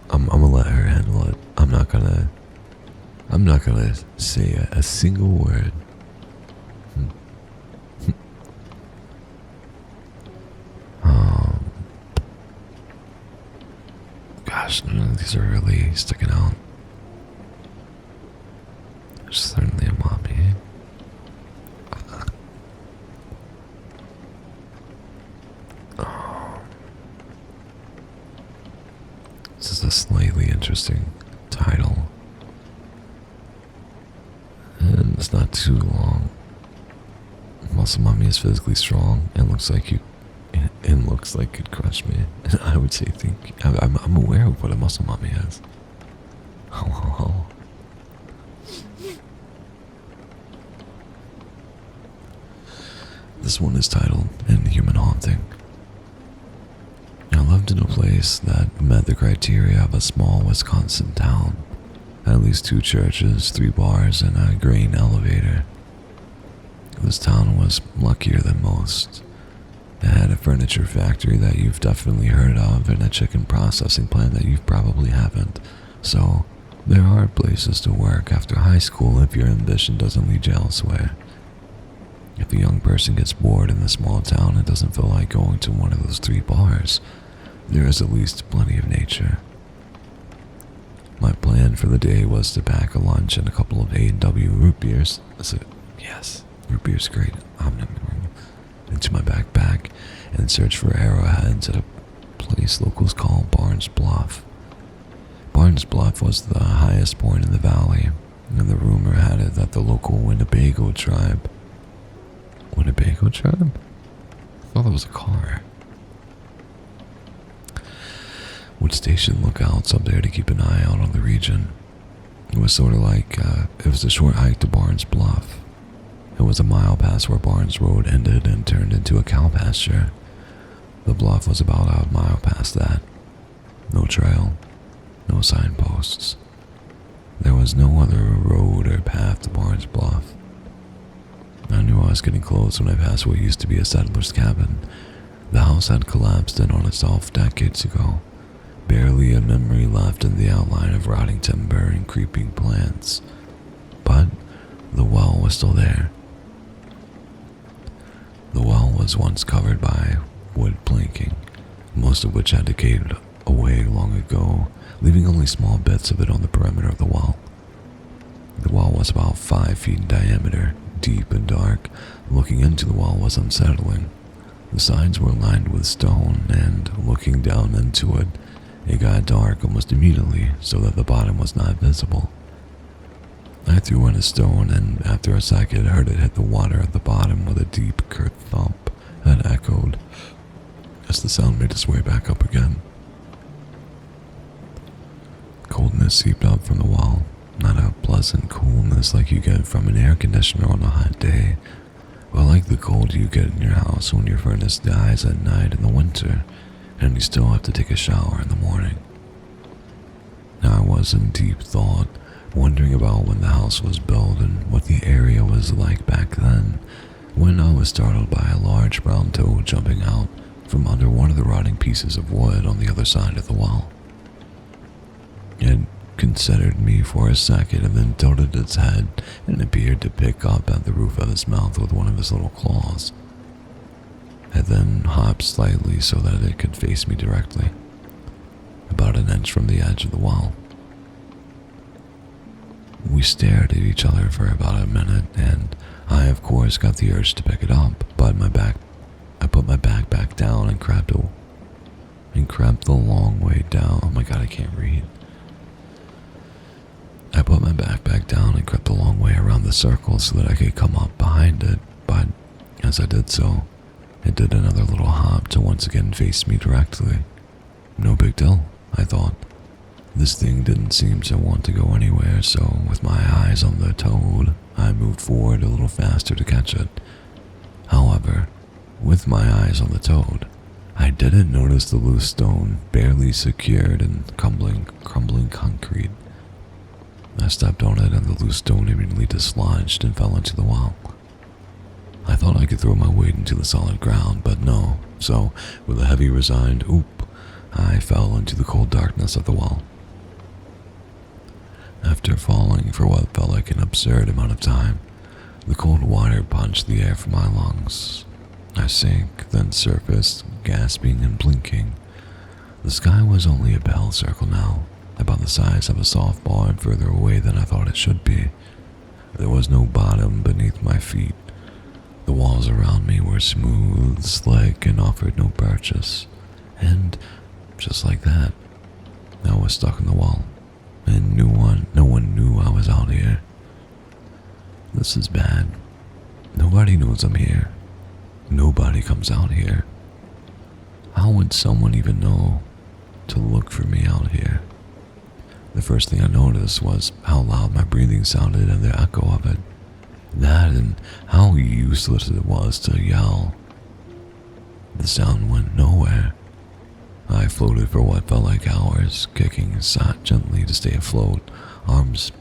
I'm gonna let her handle it. I'm not gonna say a single word. Gosh, none of these are really sticking out. There's certainly a mommy. This is a slightly interesting title. And it's not too long. Muscle mommy is physically strong and looks like could crush me. And I would say I'm aware of what a muscle mommy is. Oh. This one is titled Inhuman Haunting. I lived in a place that met the criteria of a small Wisconsin town. At least 2 churches, 3 bars, and a grain elevator. This town was luckier than most. It had a furniture factory that you've definitely heard of and a chicken processing plant that you probably haven't. So, there are places to work after high school if your ambition doesn't lead you elsewhere. If a young person gets bored in the small town and doesn't feel like going to one of those 3 bars, there is at least plenty of nature. My plan for the day was to pack a lunch and a couple of A&W root beers. Yes, root beer's great. Into my backpack and search for arrowheads at a place locals call Barnes Bluff. Barnes Bluff was the highest point in the valley, and the rumor had it that the local Winnebago tribe. Winnebago tribe? I thought that was a car. Would station lookouts up there to keep an eye out on the region. It was sort of like, it was a short hike to Barnes Bluff. It was a mile past where Barnes Road ended and turned into a cow pasture. The bluff was about a mile past that. No trail, no signposts. There was no other road or path to Barnes Bluff. I knew I was getting close when I passed what used to be a settler's cabin. The house had collapsed in on itself decades ago. Barely a memory left in the outline of rotting timber and creeping plants. But the well was still there. The well was once covered by wood planking, most of which had decayed away long ago, leaving only small bits of it on the perimeter of the well. The well was about 5 feet in diameter, deep and dark. Looking into the well was unsettling. The sides were lined with stone, and looking down into it, It got dark almost immediately so that the bottom was not visible. I threw in a stone, and after a second heard it hit the water at the bottom with a deep, curt thump that echoed as the sound made its way back up again. Coldness seeped up from the wall, not a pleasant coolness like you get from an air conditioner on a hot day, but like the cold you get in your house when your furnace dies at night in the winter and you still have to take a shower in the morning. Now I was in deep thought, wondering about when the house was built and what the area was like back then, when I was startled by a large brown toad jumping out from under one of the rotting pieces of wood on the other side of the wall. It considered me for a second and then tilted its head and appeared to pick up at the roof of its mouth with one of its little claws. It then hopped slightly so that it could face me directly, about an inch from the edge of the wall. We stared at each other for about a minute, and I of course got the urge to pick it up, but I put my back back down and crept the long way down. Oh my god, I can't read. I put my back back down and crept a long way around the circle so that I could come up behind it, but as I did so, it did another little hop to once again face me directly. No big deal, I thought. This thing didn't seem to want to go anywhere, so with my eyes on the toad, I moved forward a little faster to catch it. However, with my eyes on the toad, I didn't notice the loose stone barely secured in crumbling concrete. I stepped on it and the loose stone immediately dislodged and fell into the wall. I thought I could throw my weight into the solid ground, but no, so with a heavy resigned oop, I fell into the cold darkness of the wall. After falling for what felt like an absurd amount of time, the cold water punched the air from my lungs. I sank, then surfaced, gasping and blinking. The sky was only a pale circle now, about the size of a softball and further away than I thought it should be. There was no bottom beneath my feet. The walls around me were smooth, slick, and offered no purchase. And just like that, I was stuck in the wall, and no one knew I was out here. This is bad. Nobody knows I'm here. Nobody comes out here. How would someone even know to look for me out here? The first thing I noticed was how loud my breathing sounded and the echo of it. That and how useless it was to yell. The sound went nowhere. I floated for what felt like hours, kicking gently to stay afloat, arms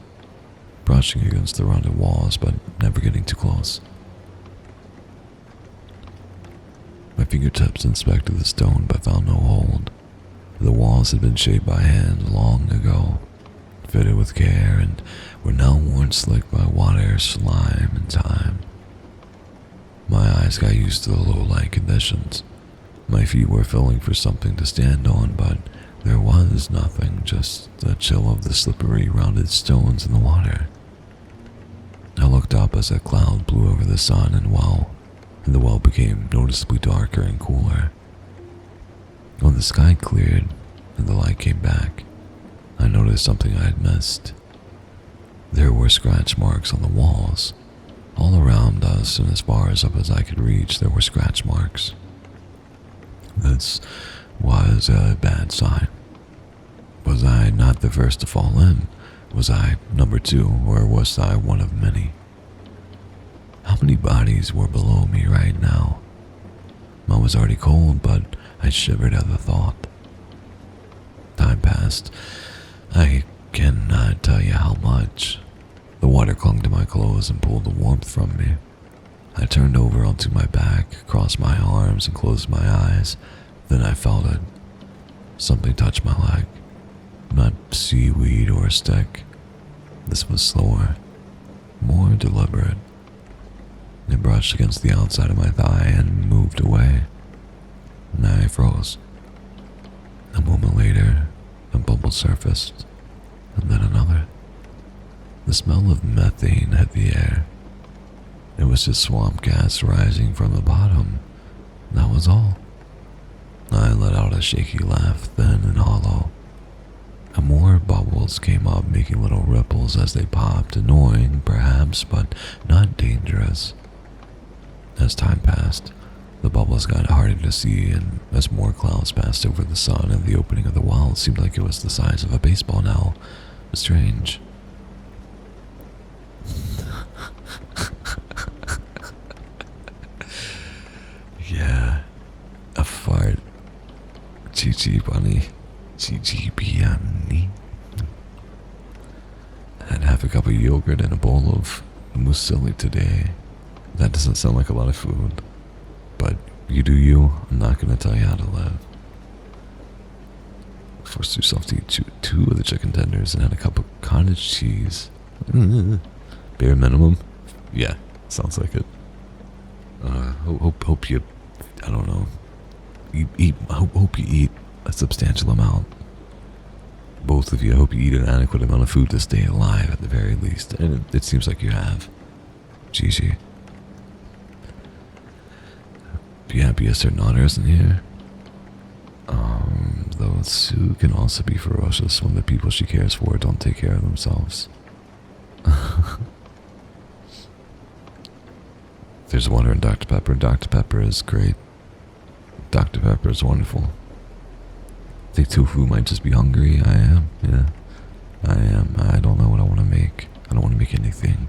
brushing against the rounded walls but never getting too close. My fingertips inspected the stone but found no hold. The walls had been shaped by hand long ago, fitted with care, and were now worn slick by water, slime, and time. My eyes got used to the low light conditions. My feet were feeling for something to stand on, but there was nothing, just the chill of the slippery, rounded stones in the water. I looked up as a cloud blew over the sun and the well became noticeably darker and cooler. When the sky cleared and the light came back, I noticed something I had missed. There were scratch marks on the walls. All around us and as far up as I could reach, there were scratch marks. This was a bad sign. Was I not the first to fall in? Was I number 2, or was I one of many? How many bodies were below me right now? I was already cold, but I shivered at the thought. Time passed. I cannot tell you how much. The water clung to my clothes and pulled the warmth from me. I turned over onto my back, crossed my arms, and closed my eyes. Then I felt it. Something touched my leg. Not seaweed or a stick. This was slower, more deliberate. It brushed against the outside of my thigh and moved away. And I froze. A moment later, a bubble surfaced, and then another. The smell of methane hit the air. It was just swamp gas rising from the bottom. That was all. I let out a shaky laugh, thin and hollow. And more bubbles came up, making little ripples as they popped, annoying, perhaps, but not dangerous. As time passed, the bubbles got harder to see, and as more clouds passed over the sun and the opening of the well seemed like it was the size of a baseball now. Strange. Yeah, a fart. Chichi bunny. Chichi bunny. I'd have a cup of yogurt and a bowl of muesli today. That doesn't sound like a lot of food. But you do you. I'm not going to tell you how to live. Forced yourself to eat two of the chicken tenders and had a cup of cottage cheese. Bare minimum? Yeah, sounds like it. Hope you, I don't know, hope you eat a substantial amount. Both of you, I hope you eat an adequate amount of food to stay alive at the very least. And it seems like you have. Gigi. Be happy a certain otter isn't here. Though Sue can also be ferocious when the people she cares for don't take care of themselves. There's water in Dr. Pepper. Dr. Pepper is great. Dr. Pepper is wonderful. I think Tofu might just be hungry. I am, yeah. I am. I don't know what I want to make. I don't want to make anything.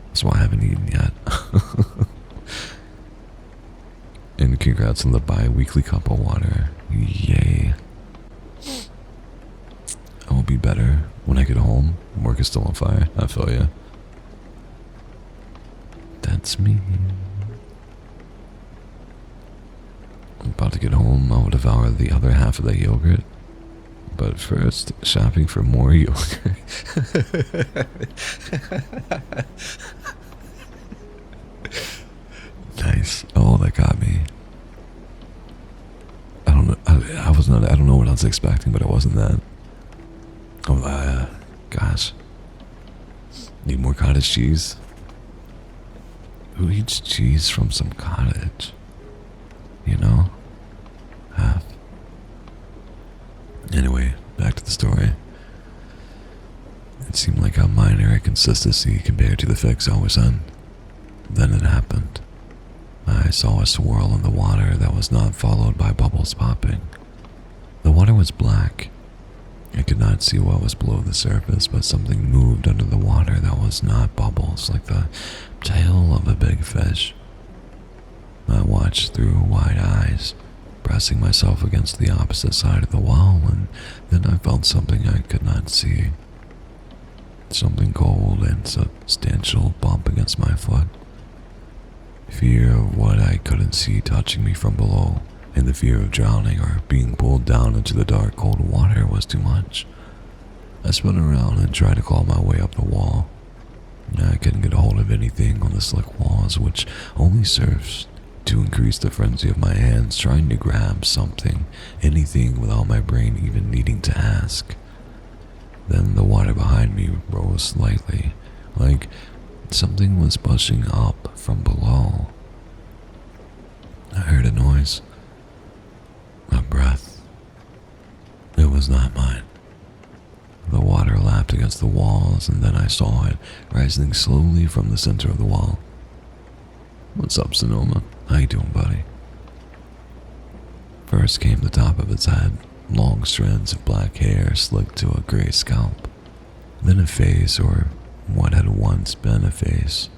That's why I haven't eaten yet. And congrats on the bi-weekly cup of water. Yay. I will be better when I get home. Work is still on fire. I feel ya. That's me. I'm about to get home. I will devour the other half of the yogurt. But first, shopping for more yogurt. Nice. Oh, that got me. I don't know. I don't know what I was expecting, but it wasn't that. Oh, gosh. Need more cottage cheese? Who eats cheese from some cottage? You know? Half. Anyway, back to the story. It seemed like a minor inconsistency compared to the fix I was in. Then it happened. I saw a swirl in the water that was not followed by bubbles popping. The water was black. I could not see what was below the surface, but something moved under the water that was not bubbles, like the tail of a big fish. I watched through wide eyes, pressing myself against the opposite side of the wall, and then I felt something I could not see. Something cold and substantial bump against my foot. Fear of what I couldn't see touching me from below, and the fear of drowning or being pulled down into the dark, cold water was too much. I spun around and tried to claw my way up the wall. I couldn't get a hold of anything on the slick walls, which only serves to increase the frenzy of my hands trying to grab something, anything, without my brain even needing to ask. Then the water behind me rose slightly, like something was pushing up from below. I heard a noise. A breath. It was not mine. The water lapped against the walls, and then I saw it rising slowly from the center of the wall. What's up, Sonoma? How you doing, buddy? First came the top of its head, long strands of black hair slicked to a gray scalp. Then a face, or what had once been a face.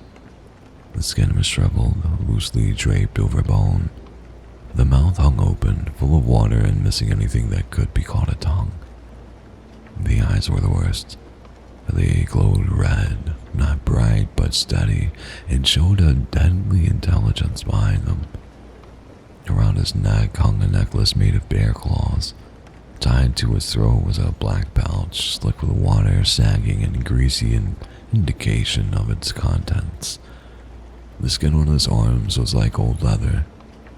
The skin was shriveled, loosely draped over bone. The mouth hung open, full of water and missing anything that could be called a tongue. The eyes were the worst. They glowed red, not bright but steady, and showed a deadly intelligence behind them. Around his neck hung a necklace made of bear claws. Tied to his throat was a black pouch, slick with water, sagging and greasy, an indication of its contents. The skin on his arms was like old leather.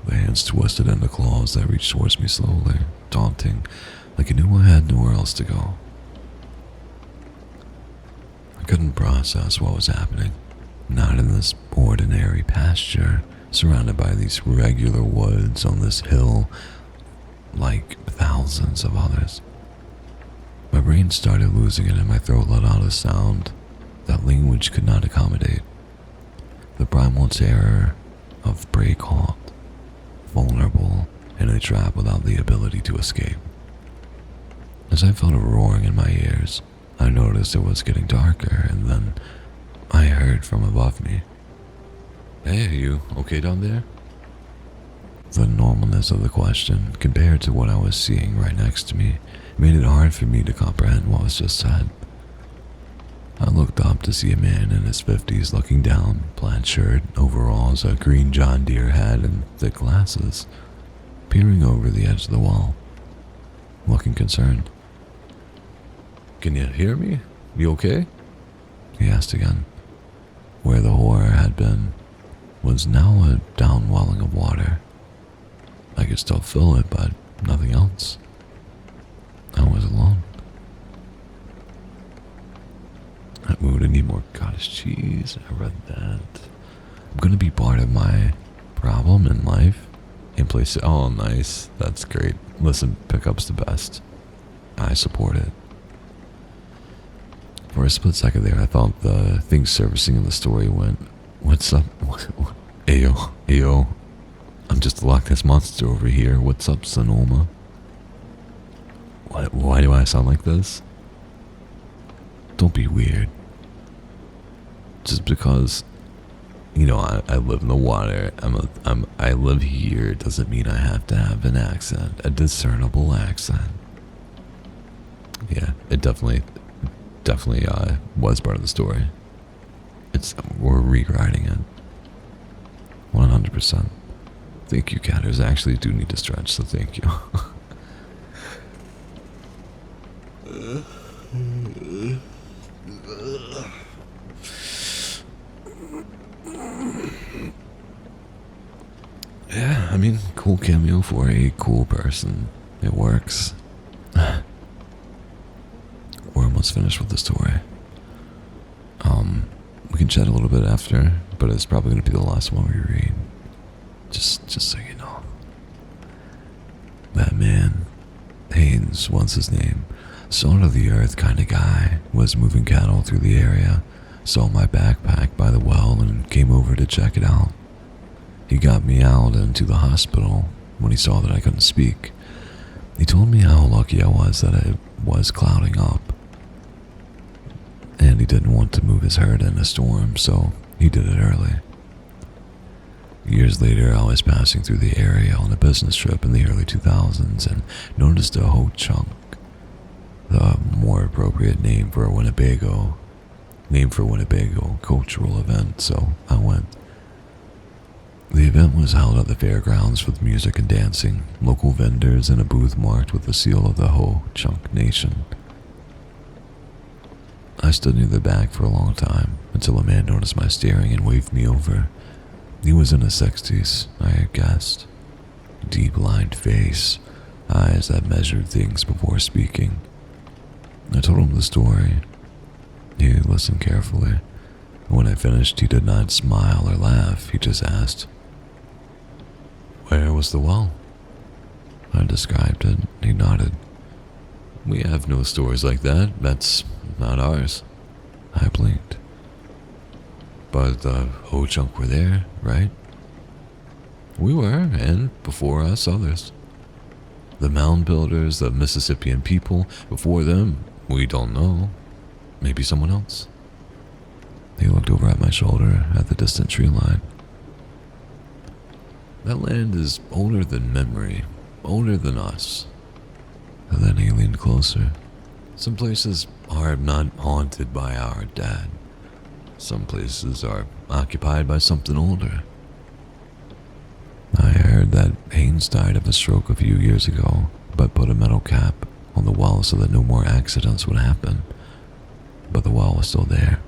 The hands twisted into claws that reached towards me slowly, taunting, like it knew I had nowhere else to go. I couldn't process what was happening. Not in this ordinary pasture, surrounded by these regular woods on this hill. like thousands of others. My brain started losing it and my throat let out a sound that language could not accommodate. The primal terror of prey caught, vulnerable, in a trap without the ability to escape. As I felt a roaring in my ears, I noticed it was getting darker, and then I heard from above me, "Hey, are you okay down there?" The normalness of the question, compared to what I was seeing right next to me, made it hard for me to comprehend what was just said. I looked up to see a man in his 50s looking down, plaid shirt, overalls, a green John Deere hat, and thick glasses, peering over the edge of the wall, looking concerned. "Can you hear me? You okay?" he asked again. Where the horror had been was now a downwelling of water. I could still feel it, but nothing else. I was alone. That moved to need more cottage cheese. I read that. I'm gonna be part of my problem in life. In place. Oh, nice. That's great. Listen, pickup's the best. I support it. For a split second there, I thought the thing surfacing in the story went, "What's up? Ayo, ayo. I'm just a Loch Ness monster over here. What's up, Sonoma?" Why do I sound like this? Don't be weird. Just because, I live in the water. I live here doesn't mean I have to have an accent, a discernible accent. Yeah, it definitely was part of the story. We're rewriting it. 100%. Thank you, catters. I actually do need to stretch, so thank you. Yeah, I mean, cool cameo for a cool person. It works. We're almost finished with the story. We can chat a little bit after, but it's probably going to be the last one we read. Just so you know. That man, Haynes was his name, salt of the earth kind of guy, was moving cattle through the area, saw my backpack by the well and came over to check it out. He got me out into the hospital when he saw that I couldn't speak. He told me how lucky I was that it was clouding up, and he didn't want to move his herd in a storm, so he did it early. Years later, I was passing through the area on a business trip in the early 2000s and noticed a ho chunk, the more appropriate name for a Winnebago cultural event, so I went. The event was held at the fairgrounds with music and dancing, local vendors, and a booth marked with the seal of the Ho Chunk Nation. I stood near the back for a long time until a man noticed my staring and waved me over. He was in his 60s, I had guessed. Deep lined face, eyes that measured things before speaking. I told him the story. He listened carefully. When I finished, he did not smile or laugh. He just asked, "Where was the well?" I described it. He nodded. "We have no stories like that. That's not ours." I blinked. "But the Ho Chunk were there, right?" "We were, and before us, others. The mound builders, the Mississippian people, before them, we don't know. Maybe someone else." He looked over at my shoulder at the distant tree line. "That land is older than memory, older than us." And then he leaned closer. "Some places are not haunted by our dead. Some places are occupied by something older." I heard that Haynes died of a stroke a few years ago, but put a metal cap on the well so that no more accidents would happen. But the well was still there,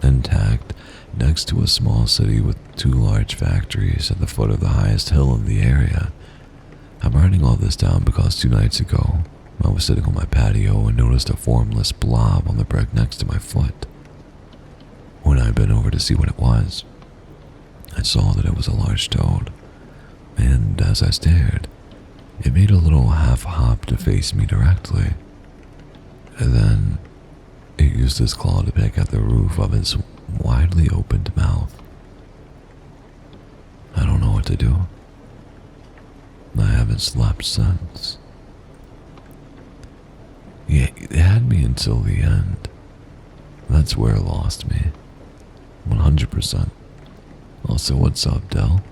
intact, next to a small city with 2 large factories at the foot of the highest hill in the area. I'm writing all this down because 2 nights ago, I was sitting on my patio and noticed a formless blob on the brick next to my foot. When I bent over to see what it was, I saw that it was a large toad, and as I stared, It made a little half hop to face me directly, and then it used its claw to pick at the roof of its widely opened mouth. I don't know what to do. I haven't slept since. Yeah, it had me until the end. That's where it lost me. 100%. Also, what's up, Dell?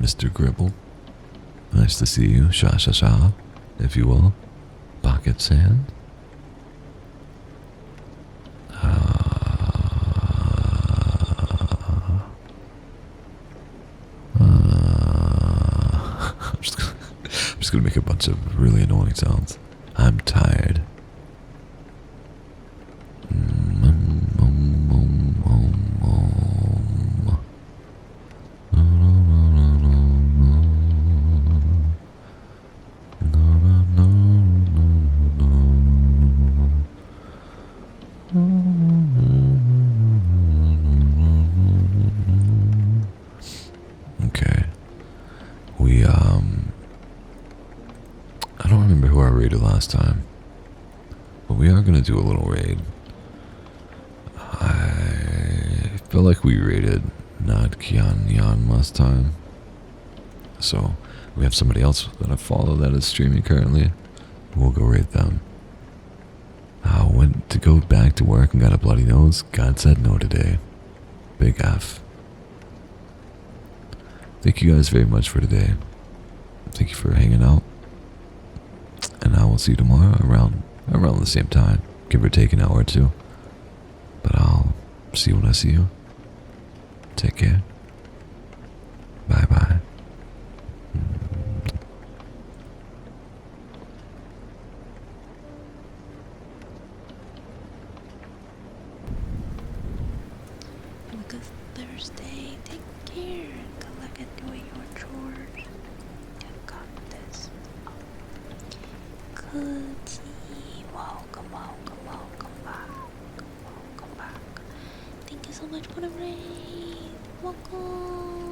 Mr. Gribble? Nice to see you, sha, if you will. Pocket sand? I'm just gonna make a bunch of really annoying sounds. I'm tired. Okay. I don't remember who I raided last time, but we are gonna do a little raid. I feel like we raided Nad Kian Yan last time, so we have somebody else that I follow that is streaming currently. We'll go raid them. I went to go back to work and got a bloody nose. God said no today. Big F. Thank you guys very much for today. Thank you for hanging out. And I will see you tomorrow around the same time. Give or take an hour or two. But I'll see you when I see you. Take care. Bye bye. Good Thursday. Take care. Good luck at doing your chores. You got this. Cookie. Welcome back. Welcome back. Thank you so much for the raid. Welcome.